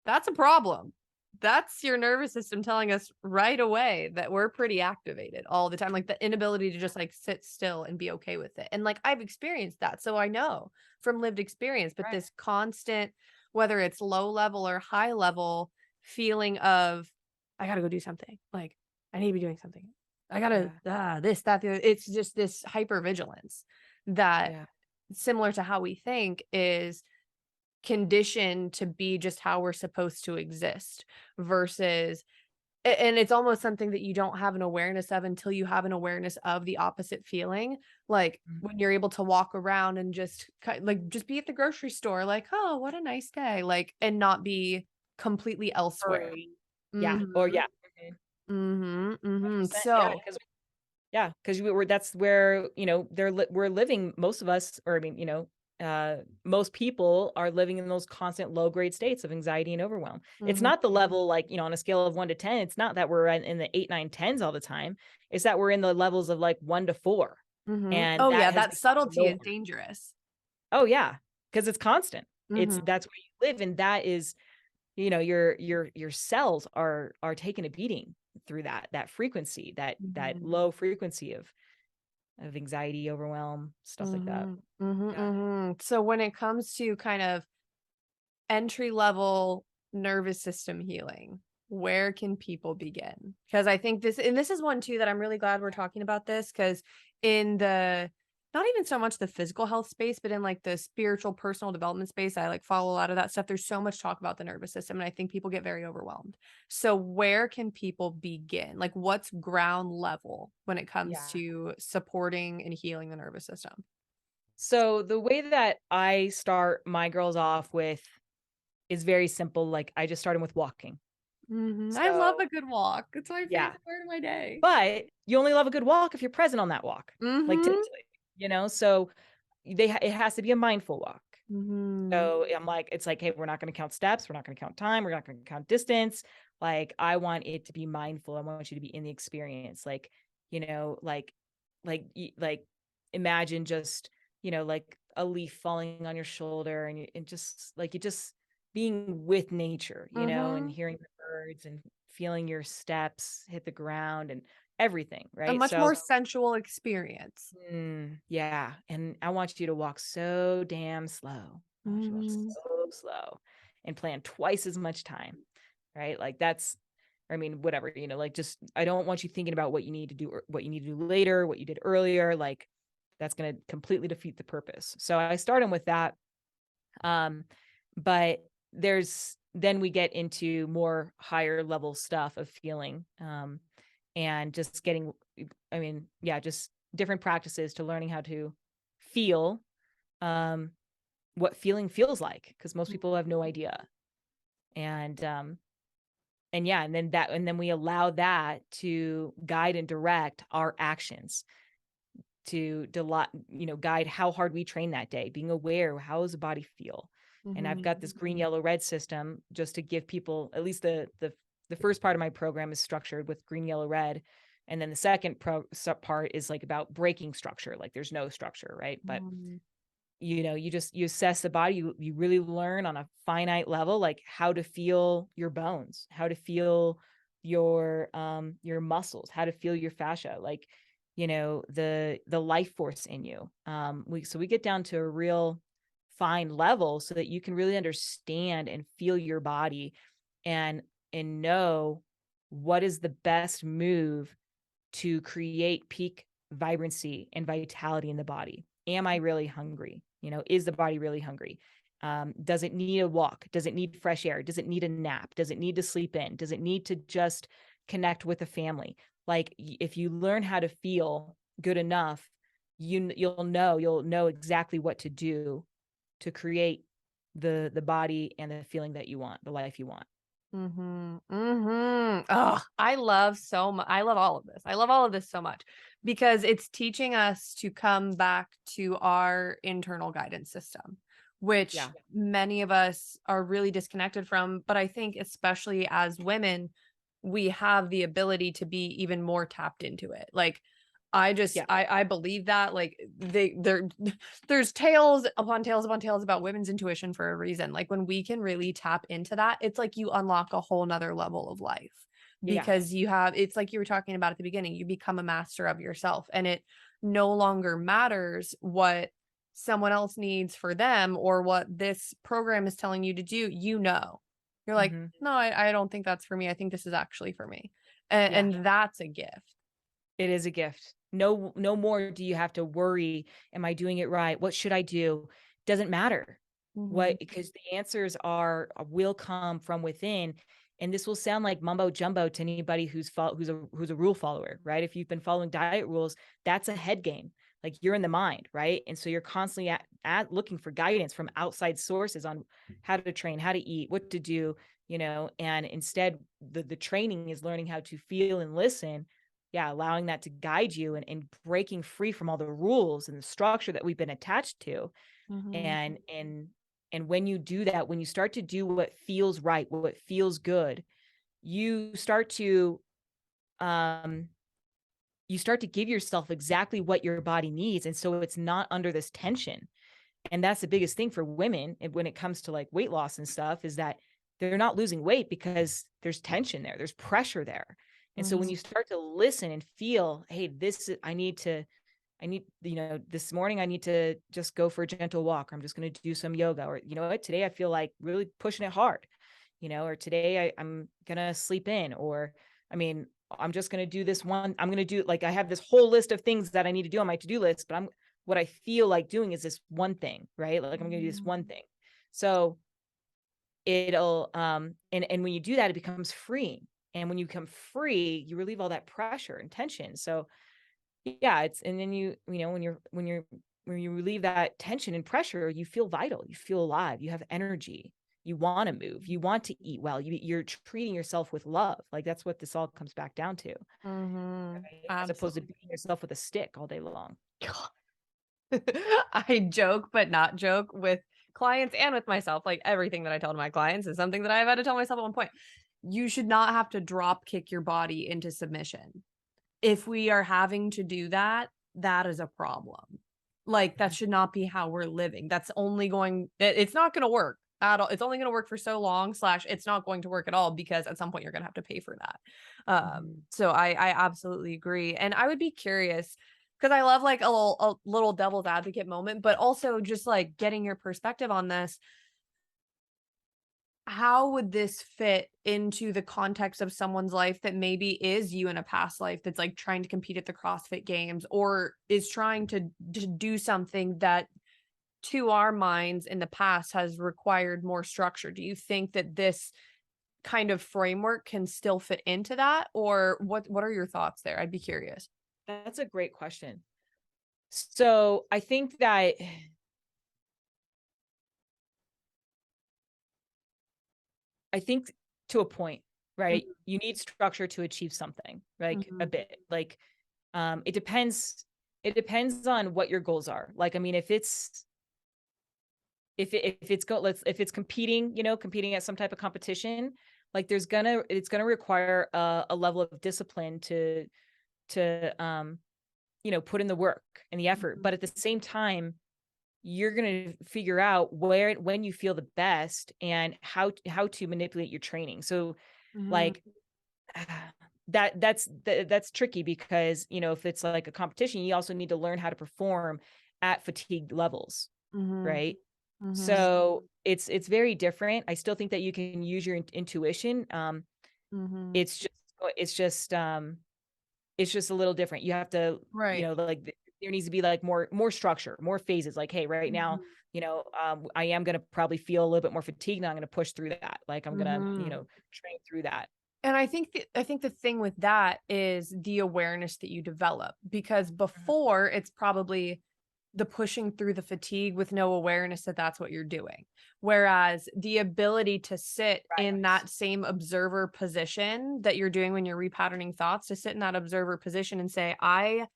"That's a problem. that's your nervous system telling us right away that we're pretty activated all the time. Like the inability to just like sit still and be okay with it. And like I've experienced that. So I know from lived experience, but Right. this constant, whether it's low level or high level feeling of, I got to go do something. Like I need to be doing something. I got to, Yeah. this, that, the other. It's just this hyper vigilance that, Yeah. similar to how we think, is conditioned to be just how we're supposed to exist versus, and it's almost something that you don't have an awareness of until you have an awareness of the opposite feeling. Like Mhm. when you're able to walk around and just like just be at the grocery store, like, oh, what a nice day, like, and not be completely elsewhere. Hurry. Yeah. Or Mhm. yeah. Mhm. Mhm. 100%. Yeah. So, Because yeah, because we were that's where, we're living, most of us, or I mean, most people are living in those constant low grade states of anxiety and overwhelm. It's mhm. not the level, like, on a scale of 1 to 10, it's not that we're in the 8, 9, tens all the time. It's that we're in the levels of like 1 to 4. Mhm. And Oh that yeah, has that become the subtlety is norm. dangerous. Oh yeah, because it's constant. Mhm. That's where you live, and that is, your cells are taking a beating through that frequency, that Mhm. low frequency of anxiety, overwhelm, stuff like that. Mhm. Mhm. Yeah. Mhm. So when it comes to kind of entry level nervous system healing, where can people begin? Because I think this, and this is one too that I'm really glad we're talking about this, because in the, not even so much the physical health space, but in like the spiritual personal development space, I like follow a lot of that stuff. There's so much talk about the nervous system, and I think people get very overwhelmed. So where can people begin? Like what's ground level when it comes Yeah. to supporting and healing the nervous system? So the way that I start my girls off with is very simple. Like, I just start them with walking. Mhm. I love a So, good walk. It's my yeah. favorite part of my day. But you only love a good walk if you're present on that walk, like, Mhm. typically, so it has to be a mindful walk. Mhm. So I'm like, it's like, hey, we're not going to count steps. We're not going to count time. We're not going to count distance. Like, I want it to be mindful. I want you to be in the experience. Like, like imagine just, like a leaf falling on your shoulder, and just like, you just being with nature, and Mhm. hearing the birds and feeling your steps hit the ground and everything. A Right. much So, more sensual experience. Yeah, and I want you to walk so damn slow. I want you to walk Mhm. so slow and plan twice as much time, right? Like, that's, I mean, whatever, like, just, I don't want you thinking about what you need to do, or what you need to do later, what you did earlier. Like, that's going to completely defeat the purpose. So I start them with that. Um, but then we get into more higher level stuff of feeling, and just getting, I mean, yeah, just different practices to learning how to feel, um, what feeling feels like, because most people have no idea. And, yeah, and then we allow that to guide and direct our actions, to guide how hard we train that day, being aware, how does the body feel? And I've Mhm. got this green, yellow, red system, just to give people, at least the first part of my program is structured with green, yellow, red. And then the second part is like about breaking structure. Like, there's no structure, right? But Mhm. you assess the body, you really learn on a finite level, like, how to feel your bones, how to feel your muscles, how to feel your fascia, like, the life force in you. We get down to a real fine level so that you can really understand and feel your body, and know what is the best move to create peak vibrancy and vitality in the body. Am I really hungry? Is the body really hungry? Does it need a walk? Does it need fresh air? Does it need a nap? Does it need to sleep in? Does it need to just connect with a family? Like, if you learn how to feel good enough, you'll know exactly what to do to create the body and the feeling that you want, the life you want. Mhm. Mhm. Oh, I love so much. I love all of this. I love all of this so much because it's teaching us to come back to our internal guidance system, which Yeah. many of us are really disconnected from. But I think, especially as women, we have the ability to be even more tapped into it. Like, Yeah. I believe that, like, there's tales upon tales upon tales about women's intuition for a reason. Like, when we can really tap into that, it's like you unlock a whole 'nother level of life Yeah. because it's like you were talking about at the beginning, you become a master of yourself, and it no longer matters what someone else needs for them or what this program is telling you to do, you know. You're like, Mhm. "No, I don't think that's for me. I think this is actually for me." Yeah. And that's a gift. It is a gift. No more do you have to worry, "Am I doing it right? What should I do?" Doesn't matter. Mhm. What because the answers are will come from within, and this will sound like mumbo jumbo to anybody who's a rule follower, right? If you've been following diet rules, that's a head game. Like, you're in the mind, right? And so you're constantly at looking for guidance from outside sources on how to train, how to eat, what to do, and instead the training is learning how to feel and listen. Yeah, allowing that to guide you and breaking free from all the rules and the structure that we've been attached to. Mhm. And when you do that, when you start to do what feels right, what feels good, you start to um you start to give yourself exactly what your body needs. And so it's not under this tension. And that's the biggest thing for women when it comes to like weight loss and stuff, is that they're not losing weight because there's tension there, there's pressure there. And so when Mhm. you start to listen and feel, hey, I need, this morning I need to just go for a gentle walk, or I'm just going to do some yoga, or you know what, today I feel like really pushing it hard, or today I'm going to sleep in, or I mean, I'm just going to do this one. I'm going to do, like, I have this whole list of things that I need to do on my to-do list, but what I feel like doing is this one thing, right? Like, I'm going to do this Mhm. one thing. So it'll, and when you do that, it becomes freeing. And when you become free, you relieve all that pressure and tension. So yeah, and then when you relieve that tension and pressure, you feel vital, you feel alive, you have energy, you want to move, you want to eat well, you're treating yourself with love. Like, that's what this all comes back down to, Mhm. right? As opposed to Absolutely. beating yourself with a stick all day long. I joke, but not joke with clients and with myself. Like, everything that I tell to my clients is something that I've had to tell myself at one point. You should not have to drop kick your body into submission. If we are having to do that, that is a problem. Like, that Mhm. should not be how we're living. It's not gonna work at all. It's only gonna work for so long, slash it's not going to work at all because at some point you're gonna have to pay for that. Mhm. So I absolutely agree. And I would be curious because I love like a little devil's advocate moment, but also just like getting your perspective on this. How would this fit into the context of someone's life that maybe is you in a past life that's, like, trying to compete at the CrossFit Games or is trying to do something that, to our minds in the past, has required more structure? Do you think that this kind of framework can still fit into that? Or what are your thoughts there? I'd be curious. That's a great question. So I think to a point, right? Mhm, You need structure to achieve something, like a mhm, bit. Like, it depends on what your goals are. Like, I mean, if it's competing, competing at some type of competition, like, it's gonna require a level of discipline to put in the work and the effort. mhm, But at the same time, you're going to figure out when you feel the best and how to manipulate your training. So, mhm, like, that's tricky because, if it's like a competition, you also need to learn how to perform at fatigue levels, mhm, right? mhm, So it's very different. I still think that you can use your intuition. mhm. It's just it's just it's just a little different. You have to, Right. like, there needs to be like more structure, more phases. Like, hey, right now, Mhm, I am gonna probably feel a little bit more fatigued, and I'm gonna push through that. Like, I'm gonna, mhm. train through that. And I think the thing with that is the awareness that you develop, because Mhm. before it's probably the pushing through the fatigue with no awareness that that's what you're doing. Whereas the ability to sit in Right. that same observer position that you're doing when you're repatterning thoughts, to sit in that observer position and say, I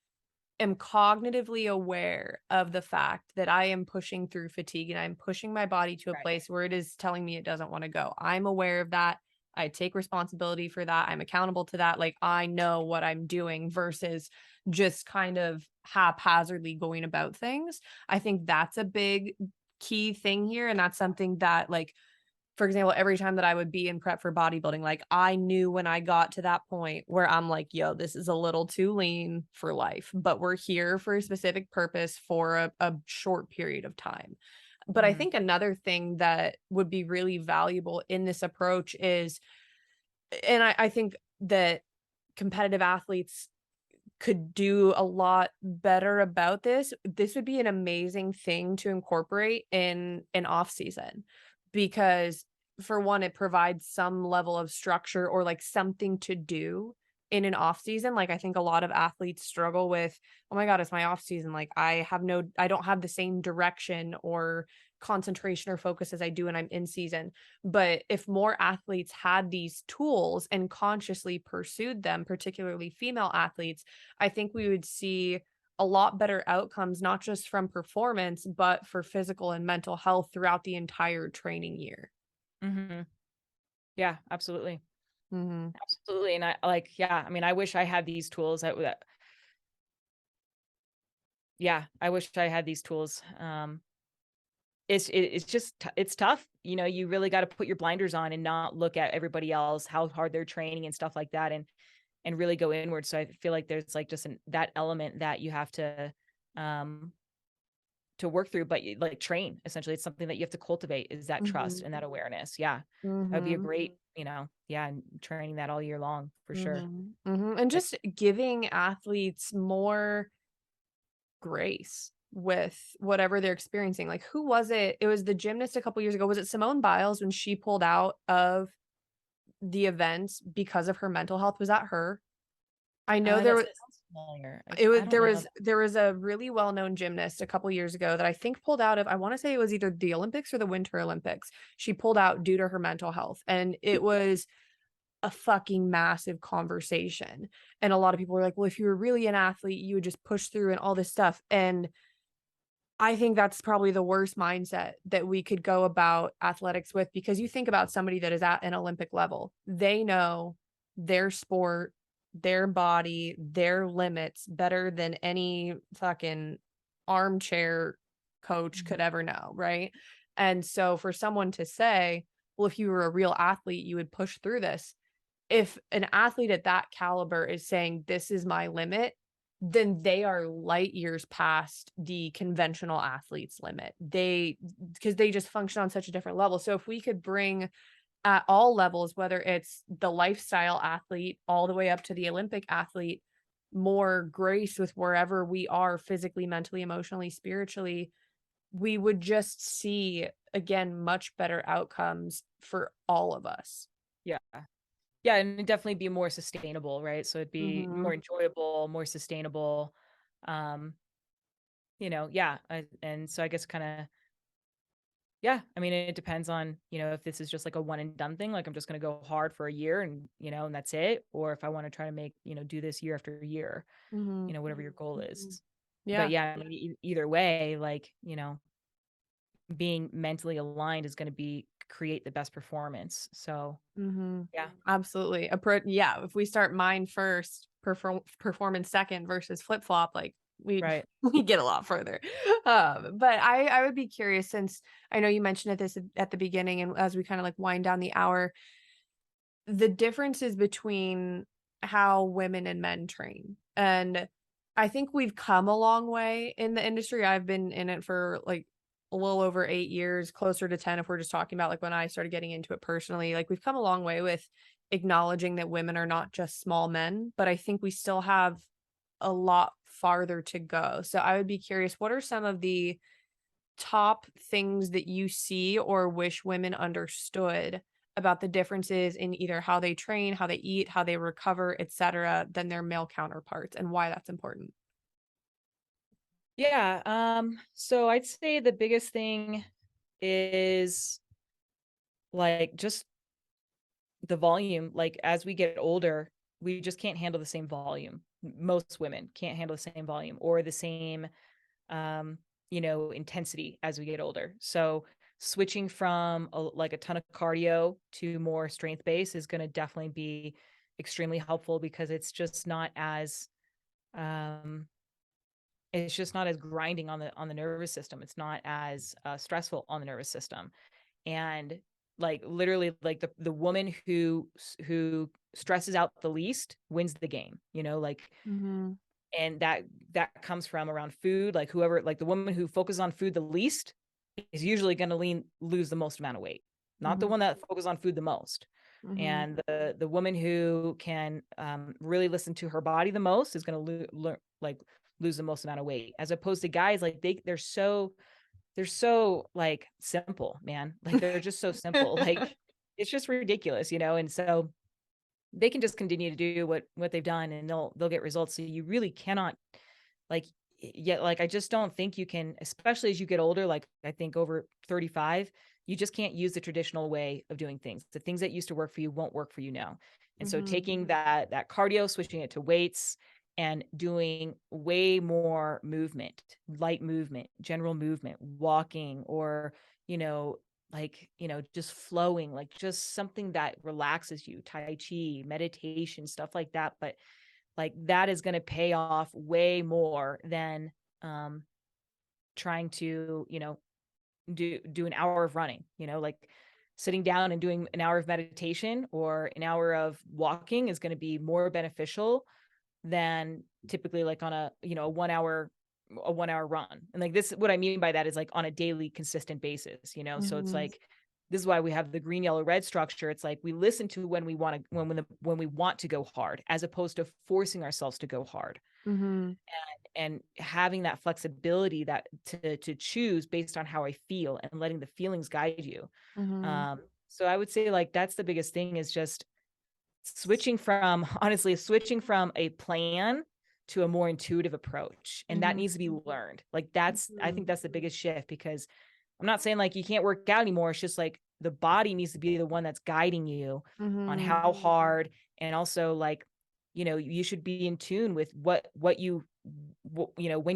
am cognitively aware of the fact that I am pushing through fatigue and I'm pushing my body to a Right. place where it is telling me it doesn't want to go. I'm aware of that. I take responsibility for that. I'm accountable to that. Like I know what I'm doing versus just kind of haphazardly going about things. I think that's a big key thing here. And that's something that, like, for example, every time that I would be in prep for bodybuilding, like I knew when I got to that point where I'm like, yo, this is a little too lean for life, but we're here for a specific purpose for a short period of time. But I Mhm. think another thing that would be really valuable in this approach is, and I think that competitive athletes could do a lot better about this. This would be an amazing thing to incorporate in an off season because for one, it provides some level of structure or like something to do in an off season. Like I think a lot of athletes struggle with, oh my God, it's my off season. Like I don't have the same direction or concentration or focus as I do when I'm in season. But if more athletes had these tools and consciously pursued them, particularly female athletes, I think we would see a lot better outcomes, not just from performance, but for physical and mental health throughout the entire training year. Mhm. Yeah, absolutely. Mhm. Absolutely. And I like, yeah, I mean, I wish I had these tools that yeah, I wish I had these tools. It's just it's tough. You know, you really got to put your blinders on and not look at everybody else, how hard they're training and stuff like that, and really go inward. So I feel like there's like just that element that you have um to work through, but you like train. Essentially, it's something that you have to cultivate is that trust Mhm. and that awareness. Yeah. That would be a Mhm. great, yeah, and training that all year long for sure. Mhm. Mhm. And Like, just giving athletes more grace with whatever they're experiencing. Like who was it? It was the gymnast a couple years ago. Was it Simone Biles when she pulled out of the events because of her mental health? Was that her? I know there that was sounds familiar. it was I don't know that. there was a really well-known gymnast a couple years ago that I think pulled out of, I wanna say it was either the Olympics or the Winter Olympics. She pulled out due to her mental health, and it was a fucking massive conversation, and a lot of people were like, "Well, if you were really an athlete, you would just push through and all this stuff," and I think that's probably the worst mindset that we could go about athletics with, because you think about somebody that is at an Olympic level. They know their sport, their body, their limits better than any fucking armchair coach Mhm. could ever know, right? And so for someone to say, well, if you were a real athlete, you would push through this. If an athlete at that caliber is saying, "This is my limit," then they are light years past the conventional athlete's limit. Because they just function on such a different level. So if we could bring at all levels, whether it's the lifestyle athlete all the way up to the Olympic athlete, more grace with wherever we are physically, mentally, emotionally, spiritually, we would just see, again, much better outcomes for all of us. Yeah. Yeah, and it'd definitely be more sustainable, right? So it'd be more Mhm. enjoyable, more sustainable. Um, yeah. And so I guess kind of, yeah, I mean, it depends on, if this is just like a one and done thing, like I'm just going to go hard for a year and that's it. Or if I want to try to do this year after year, Mhm. whatever your goal Mhm. is. But Yeah. yeah, I mean, either way, like, being mentally aligned is going to create the best performance. So Mhm. yeah, Absolutely. Yeah, if we start mind first, performance second versus flip-flop, like we right. we get a lot further. But I would be curious, since I know you mentioned this at the beginning and as we kinda like wind down the hour, the differences between how women and men train. And I think we've come a long way in the industry. I've been in it for like a little over 8 years, closer to 10 if we're just talking about like when I started getting into it personally. Like we've come a long way with acknowledging that women are not just small men, but I think we still have a lot farther to go. So I would be curious, what are some of the top things that you see or wish women understood about the differences in either how they train, how they eat, how they recover, etc., than their male counterparts, and why that's important? Yeah. So I'd say the biggest thing is like just the volume. Like as we get older, we just can't handle the same volume. Most women can't handle the same volume or the same intensity as we get older. So switching from like a ton of cardio to more strength based is going to definitely be extremely helpful, because um it's just not as grinding on the nervous system. It's not as stressful on the nervous system. And like literally, like the woman who stresses out the least wins the game, like. Mhm. And that comes from around food. Like whoever, like the woman who focuses on food the least is usually going to lose the most amount of weight, not the Mhm. one that focuses on food the most. Mhm. And the woman who can really listen to her body the most is going to lose the most amount of weight, as opposed to guys. Like they're so like simple, man. Like they're just so simple. Like it's just ridiculous, and so they can just continue to do what they've done, and they'll get results. So you really cannot, like, yet, like, I just don't think you can, especially as you get older. Like I think over 35, you just can't use the traditional way of doing things. The things that used to work for you won't work for you now. And so Mhm. taking that cardio, switching it to weights, and doing way more movement, light movement, general movement, walking, or, you know, just flowing, like just something that relaxes you, tai chi, meditation, stuff like that. But like that is going to pay off way more than um trying to, do an hour of running, like sitting down and doing an hour of meditation or an hour of walking is going to be more beneficial than typically like on a 1 hour run. And like this, what I mean by that is like on a daily consistent basis, so it's Mhm. like, this is why we have the green, yellow, red structure. It's like we listen to when we want to, when we want to go hard, as opposed to forcing ourselves to go hard, Mhm. and having that flexibility, that to choose based on how I feel, and letting the feelings guide you. Mhm. So I would say like that's the biggest thing, is just switching from honestly switching from a plan to a more intuitive approach. And that Mhm. needs to be learned. Like I Mhm. think that's the biggest shift, because I'm not saying like you can't work out anymore. It's just like the body needs to be the one that's guiding you on Mhm. how hard. And also like, you should be in tune with what when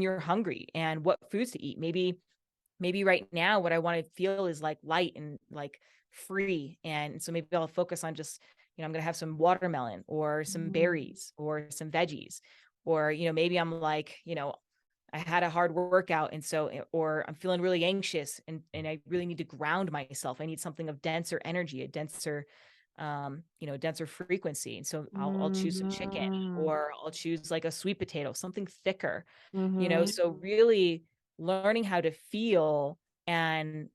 you're hungry, and what foods to eat. Maybe right now what I want to feel is like light and like free. And so maybe I'll focus on just, I'm going to have some watermelon or some Mhm. berries or some veggies. Or, maybe I'm like, I had a hard workout, and so, or I'm feeling really anxious, and I really need to ground myself. I need something of denser energy, a denser frequency. And so I'll choose some chicken, Mhm. or I'll choose like a sweet potato, something thicker, Mhm. so really learning how to feel. And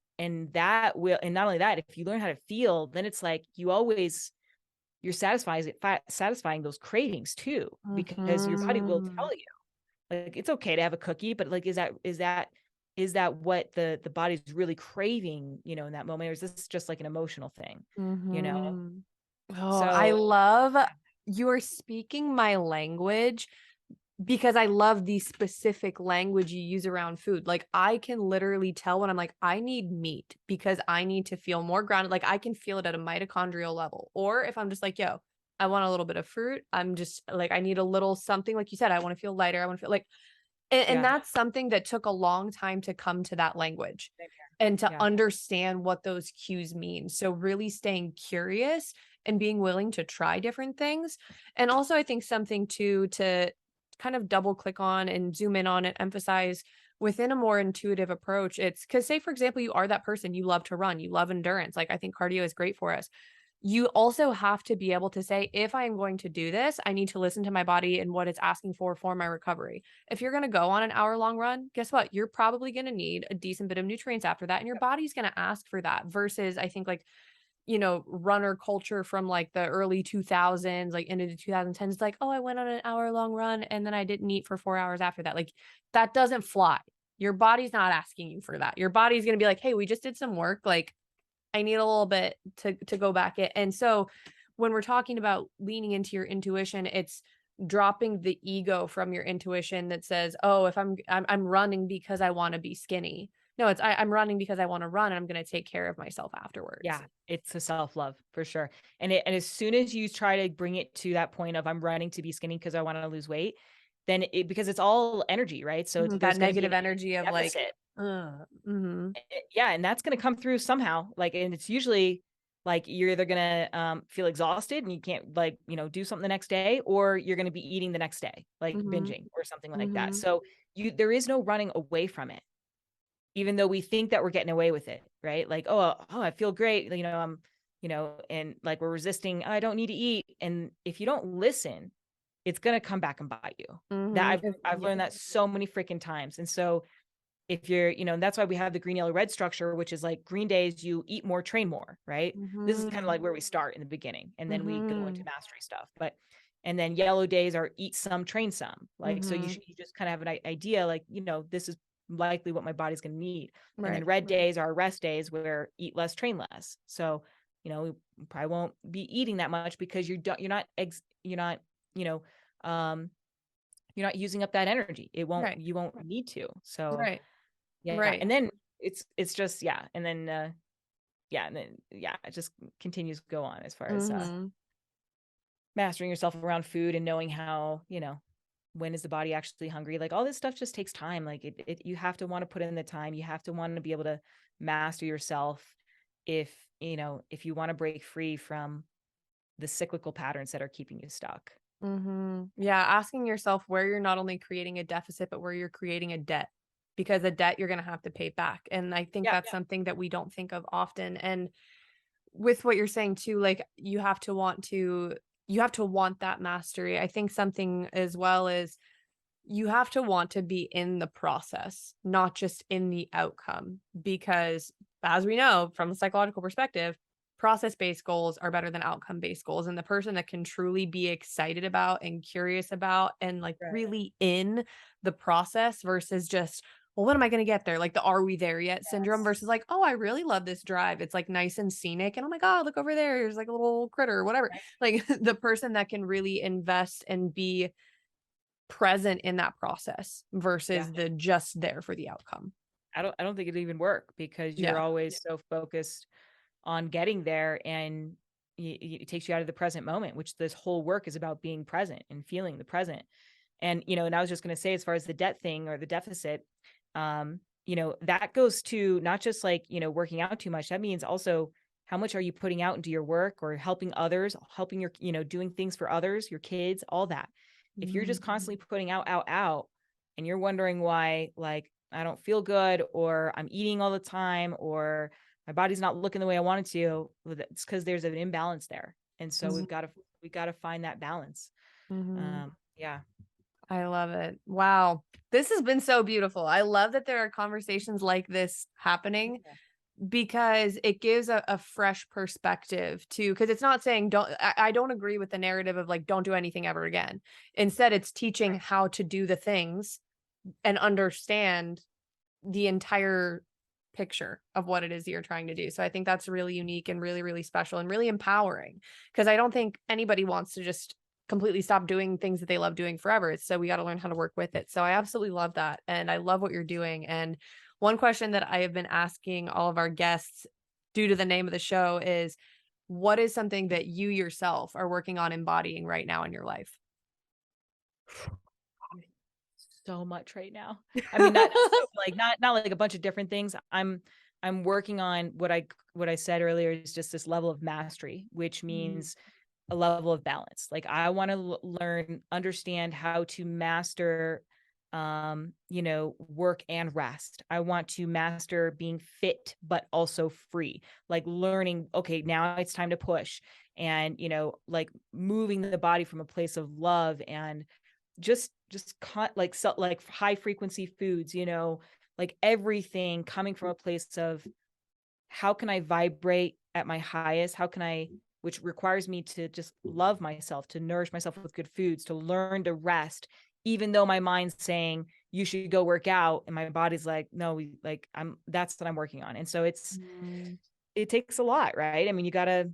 that will, and not only that, if you learn how to feel, then it's like you're satisfying those cravings too, because your body will Mhm. tell you, like, it's okay to have a cookie, but like, is that what the body's really craving, in that moment? Or is this just like an emotional thing, you know? Mhm. Oh, I So love you're speaking my language because I love the specific language you use around food. Like, I can literally tell when I'm like, I need meat because I need to feel more grounded. Like, I can feel it at a mitochondrial level. Or if I'm just like, yo, I want a little bit of fruit. I'm just like, I need a little something. Like you said, I want to feel lighter. I want to feel like, and yeah, that's something that took a long time to come to that language same here. and to Yeah, understand what those cues mean. So really staying curious and being willing to try different things. And also I think something to kind of double click on and zoom in on and emphasize within a more intuitive approach. It's because say for example, you are that person, you love to run, you love endurance. Like I think cardio is great for us. You also have to be able to say, if I am going to do this, I need to listen to my body and what it's asking for my recovery. If you're going to go on an hour long run, guess what? You're probably going to need a decent bit of nutrients after that. And your body's going to ask for that versus I think like, runner culture from like the early 2000s, like into the 2010s. It's like, oh, I went on an hour long run and then I didn't eat for 4 hours after that. Like that doesn't fly. Your body's not asking you for that. Your body's going to be like, hey, we just did some work. Like I need a little bit to go back it. And so when we're talking about leaning into your intuition, it's dropping the ego from your intuition that says, "Oh, if I'm running because I want to be skinny." No, it's I'm running because I want to run and I'm going to take care of myself yeah, afterwards. it's a self-love for sure. And as soon as you try to bring it to that point of I'm running to be skinny because I want to lose weight, then because it's all energy, right? So Mhm, there's that going to be negative an energy energy of like, deficit. Mhm. Yeah, and that's gonna come through somehow, like, and it's usually, like, you're either gonna, feel exhausted and you can't, like, do something the next day, or you're gonna be eating the next day, like Mhm. binging or something like that. Mhm. So, there is no running away from it, even though we think that we're getting away with it, right? Like, "Oh, I feel great," and, like, we're resisting, "I don't need to eat," and if you don't listen, it's gonna come back and bite you. That Mhm. I've Yeah. learned that so many freaking times, and so if you're, that's why we have the green, yellow, red structure, which is like green days, you eat more, train more, right? This is kind of Mhm. like where we start in the beginning, and then we go into Mhm. mastery stuff. And then yellow days are eat some, train some. Like, so Mhm. you just kind of have an idea, like, this is likely what my body's going to need. And then Right. red days are rest days where eat less, train less. So, we probably won't be eating that much because you're not, you know, um, you're not using up that energy. Right. You won't need to. So, Right. yeah, Right. and then it's just yeah, and then, yeah, it just continues to go on as far as, Mhm. mastering yourself around food and knowing how, when is the body actually hungry, like, all this stuff just takes time, like, you have to wanna put in the time, you have to wanna be able to master yourself if, if you wanna break free from the cyclical patterns that are keeping you stuck. Mhm. Yeah, asking yourself where you're not only creating a deficit, but where you're creating a debt, because a debt you're gonna have to pay back, and I think Yeah, that's something that we don't think of often, and with what you're saying too, like, you have to want that mastery. I think something as well is you have to want to be in the process, not just in the outcome. Because as we know from a psychological perspective, process based goals are better than outcome based goals. And the person that can truly be excited about and curious about and like right. really in the process versus just, well, when am I going to get there? Like the are we there yet syndrome Yes. versus like, oh, I really love this drive. It's like nice and scenic. And oh my God, look over there. There's like a little critter or whatever. Right. Like the person that can really invest and be present in that process Yeah. versus the just there for the outcome. I don't think it'd even work because you're Yeah. always so focused on getting there, and it takes you out of the present moment, which this whole work is about being present and feeling the present. And, and I was just going to say, as far as the debt thing or the deficit, that goes to not just like, working out too much. That means also how much are you putting out into your work or helping others, helping your, doing things for others, your kids, all that. If you're Mhm. just constantly putting out, and you're wondering why, like, I don't feel good, or I'm eating all the time, or my body's not looking the way I want it to, well, it's because there's an imbalance there. And so Mhm. we got to find that balance. Mhm. Yeah. I love it. Wow. This has been so beautiful. I love that there are conversations like this happening Yeah. because it gives a fresh perspective to because it's not saying I don't agree with the narrative of like don't do anything ever again. Instead, it's teaching how to do the things and understand the entire picture of what it is that you're trying to do. So I think that's really unique and really, really special and really empowering because I don't think anybody wants to just completely stop doing things that they love doing forever. So we got to learn how to work with it. So I absolutely love that. And I love what you're doing. And one question that I have been asking all of our guests due to the name of the show is what is something that you yourself are working on embodying right now in your life? So much right now. I mean, not so like not like a bunch of different things. I'm working on what I said earlier is just this level of mastery, which Mhm. means a level of balance. Like, I want to learn, understand how to master, work and rest. I want to master being fit but also free. Like, learning, okay, now it's time to push, and, like, moving the body from a place of love, and like, so, like, high frequency foods, like, everything coming from a place of how can I vibrate at my highest? How can I, which requires me to just love myself, to nourish myself with good foods, to learn to rest, even though my mind's saying you should go work out, and my body's like, no, like, that's what I'm working on. And so Mm. it takes a lot, right? I mean, you gotta,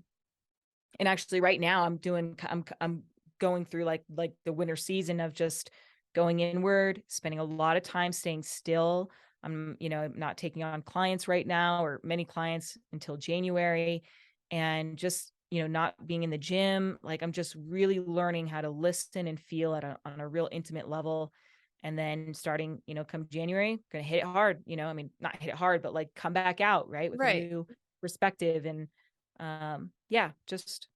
and actually right now I'm going through like the winter season of just going inward, spending a lot of time staying still. I'm, not taking on clients right now, or many clients, until January, and just, not being in the gym. Like, I'm just really learning how to listen and feel on a real intimate level. And then starting, come January, gonna hit it hard, I mean, not hit it hard, but like come back out, right, with a Right. new perspective. And yeah, just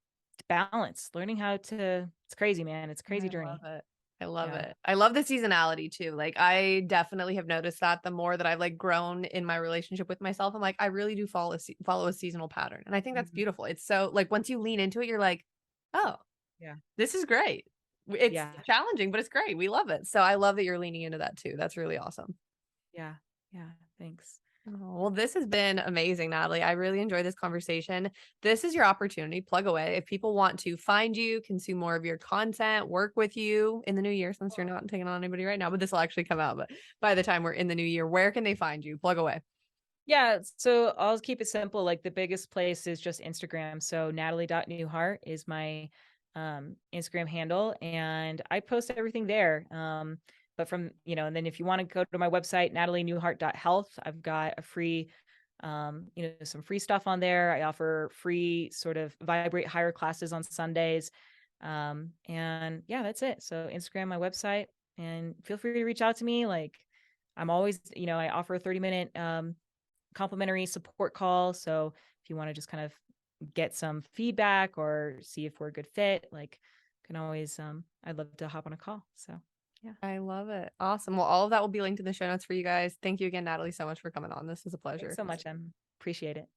balance, learning how to, it's crazy, man. It's a crazy I love journey. it. I love Yeah. it. I love the seasonality too. Like I definitely have noticed that the more that I've like grown in my relationship with myself, I'm like, I really do follow a seasonal pattern. And I think that's Mhm. beautiful. It's so like once you lean into it, you're like, oh, Yeah. this is great. It's Yeah. challenging, but it's great. We love it. So I love that you're leaning into that too. That's really awesome. Yeah. Yeah. Thanks. Oh, well, this has been amazing, Natalie. I really enjoyed this conversation. This is your opportunity. Plug away. If people want to find you, consume more of your content, work with you in the new year, since you're not taking on anybody right now, but this will actually come out. But by the time we're in the new year, where can they find you? Plug away. Yeah, so I'll keep it simple. Like the biggest place is just Instagram. So Natalie.Newhart is my Instagram handle, and I post everything there. But from, and then if you want to go to my website, natalienewhart.health, I've got a free, some free stuff on there. I offer free sort of vibrate higher classes on Sundays. And yeah, that's it. So Instagram, my website, and feel free to reach out to me. Like I'm always, I offer a 30-minute complimentary support call. So if you want to just kind of get some feedback or see if we're a good fit, like can always I'd love to hop on a call. So yeah. I love it. Awesome. Well, all of that will be linked in the show notes for you guys. Thank you again, Natalie, so much for coming on. This is a Thanks pleasure. so much, Em. Appreciate it.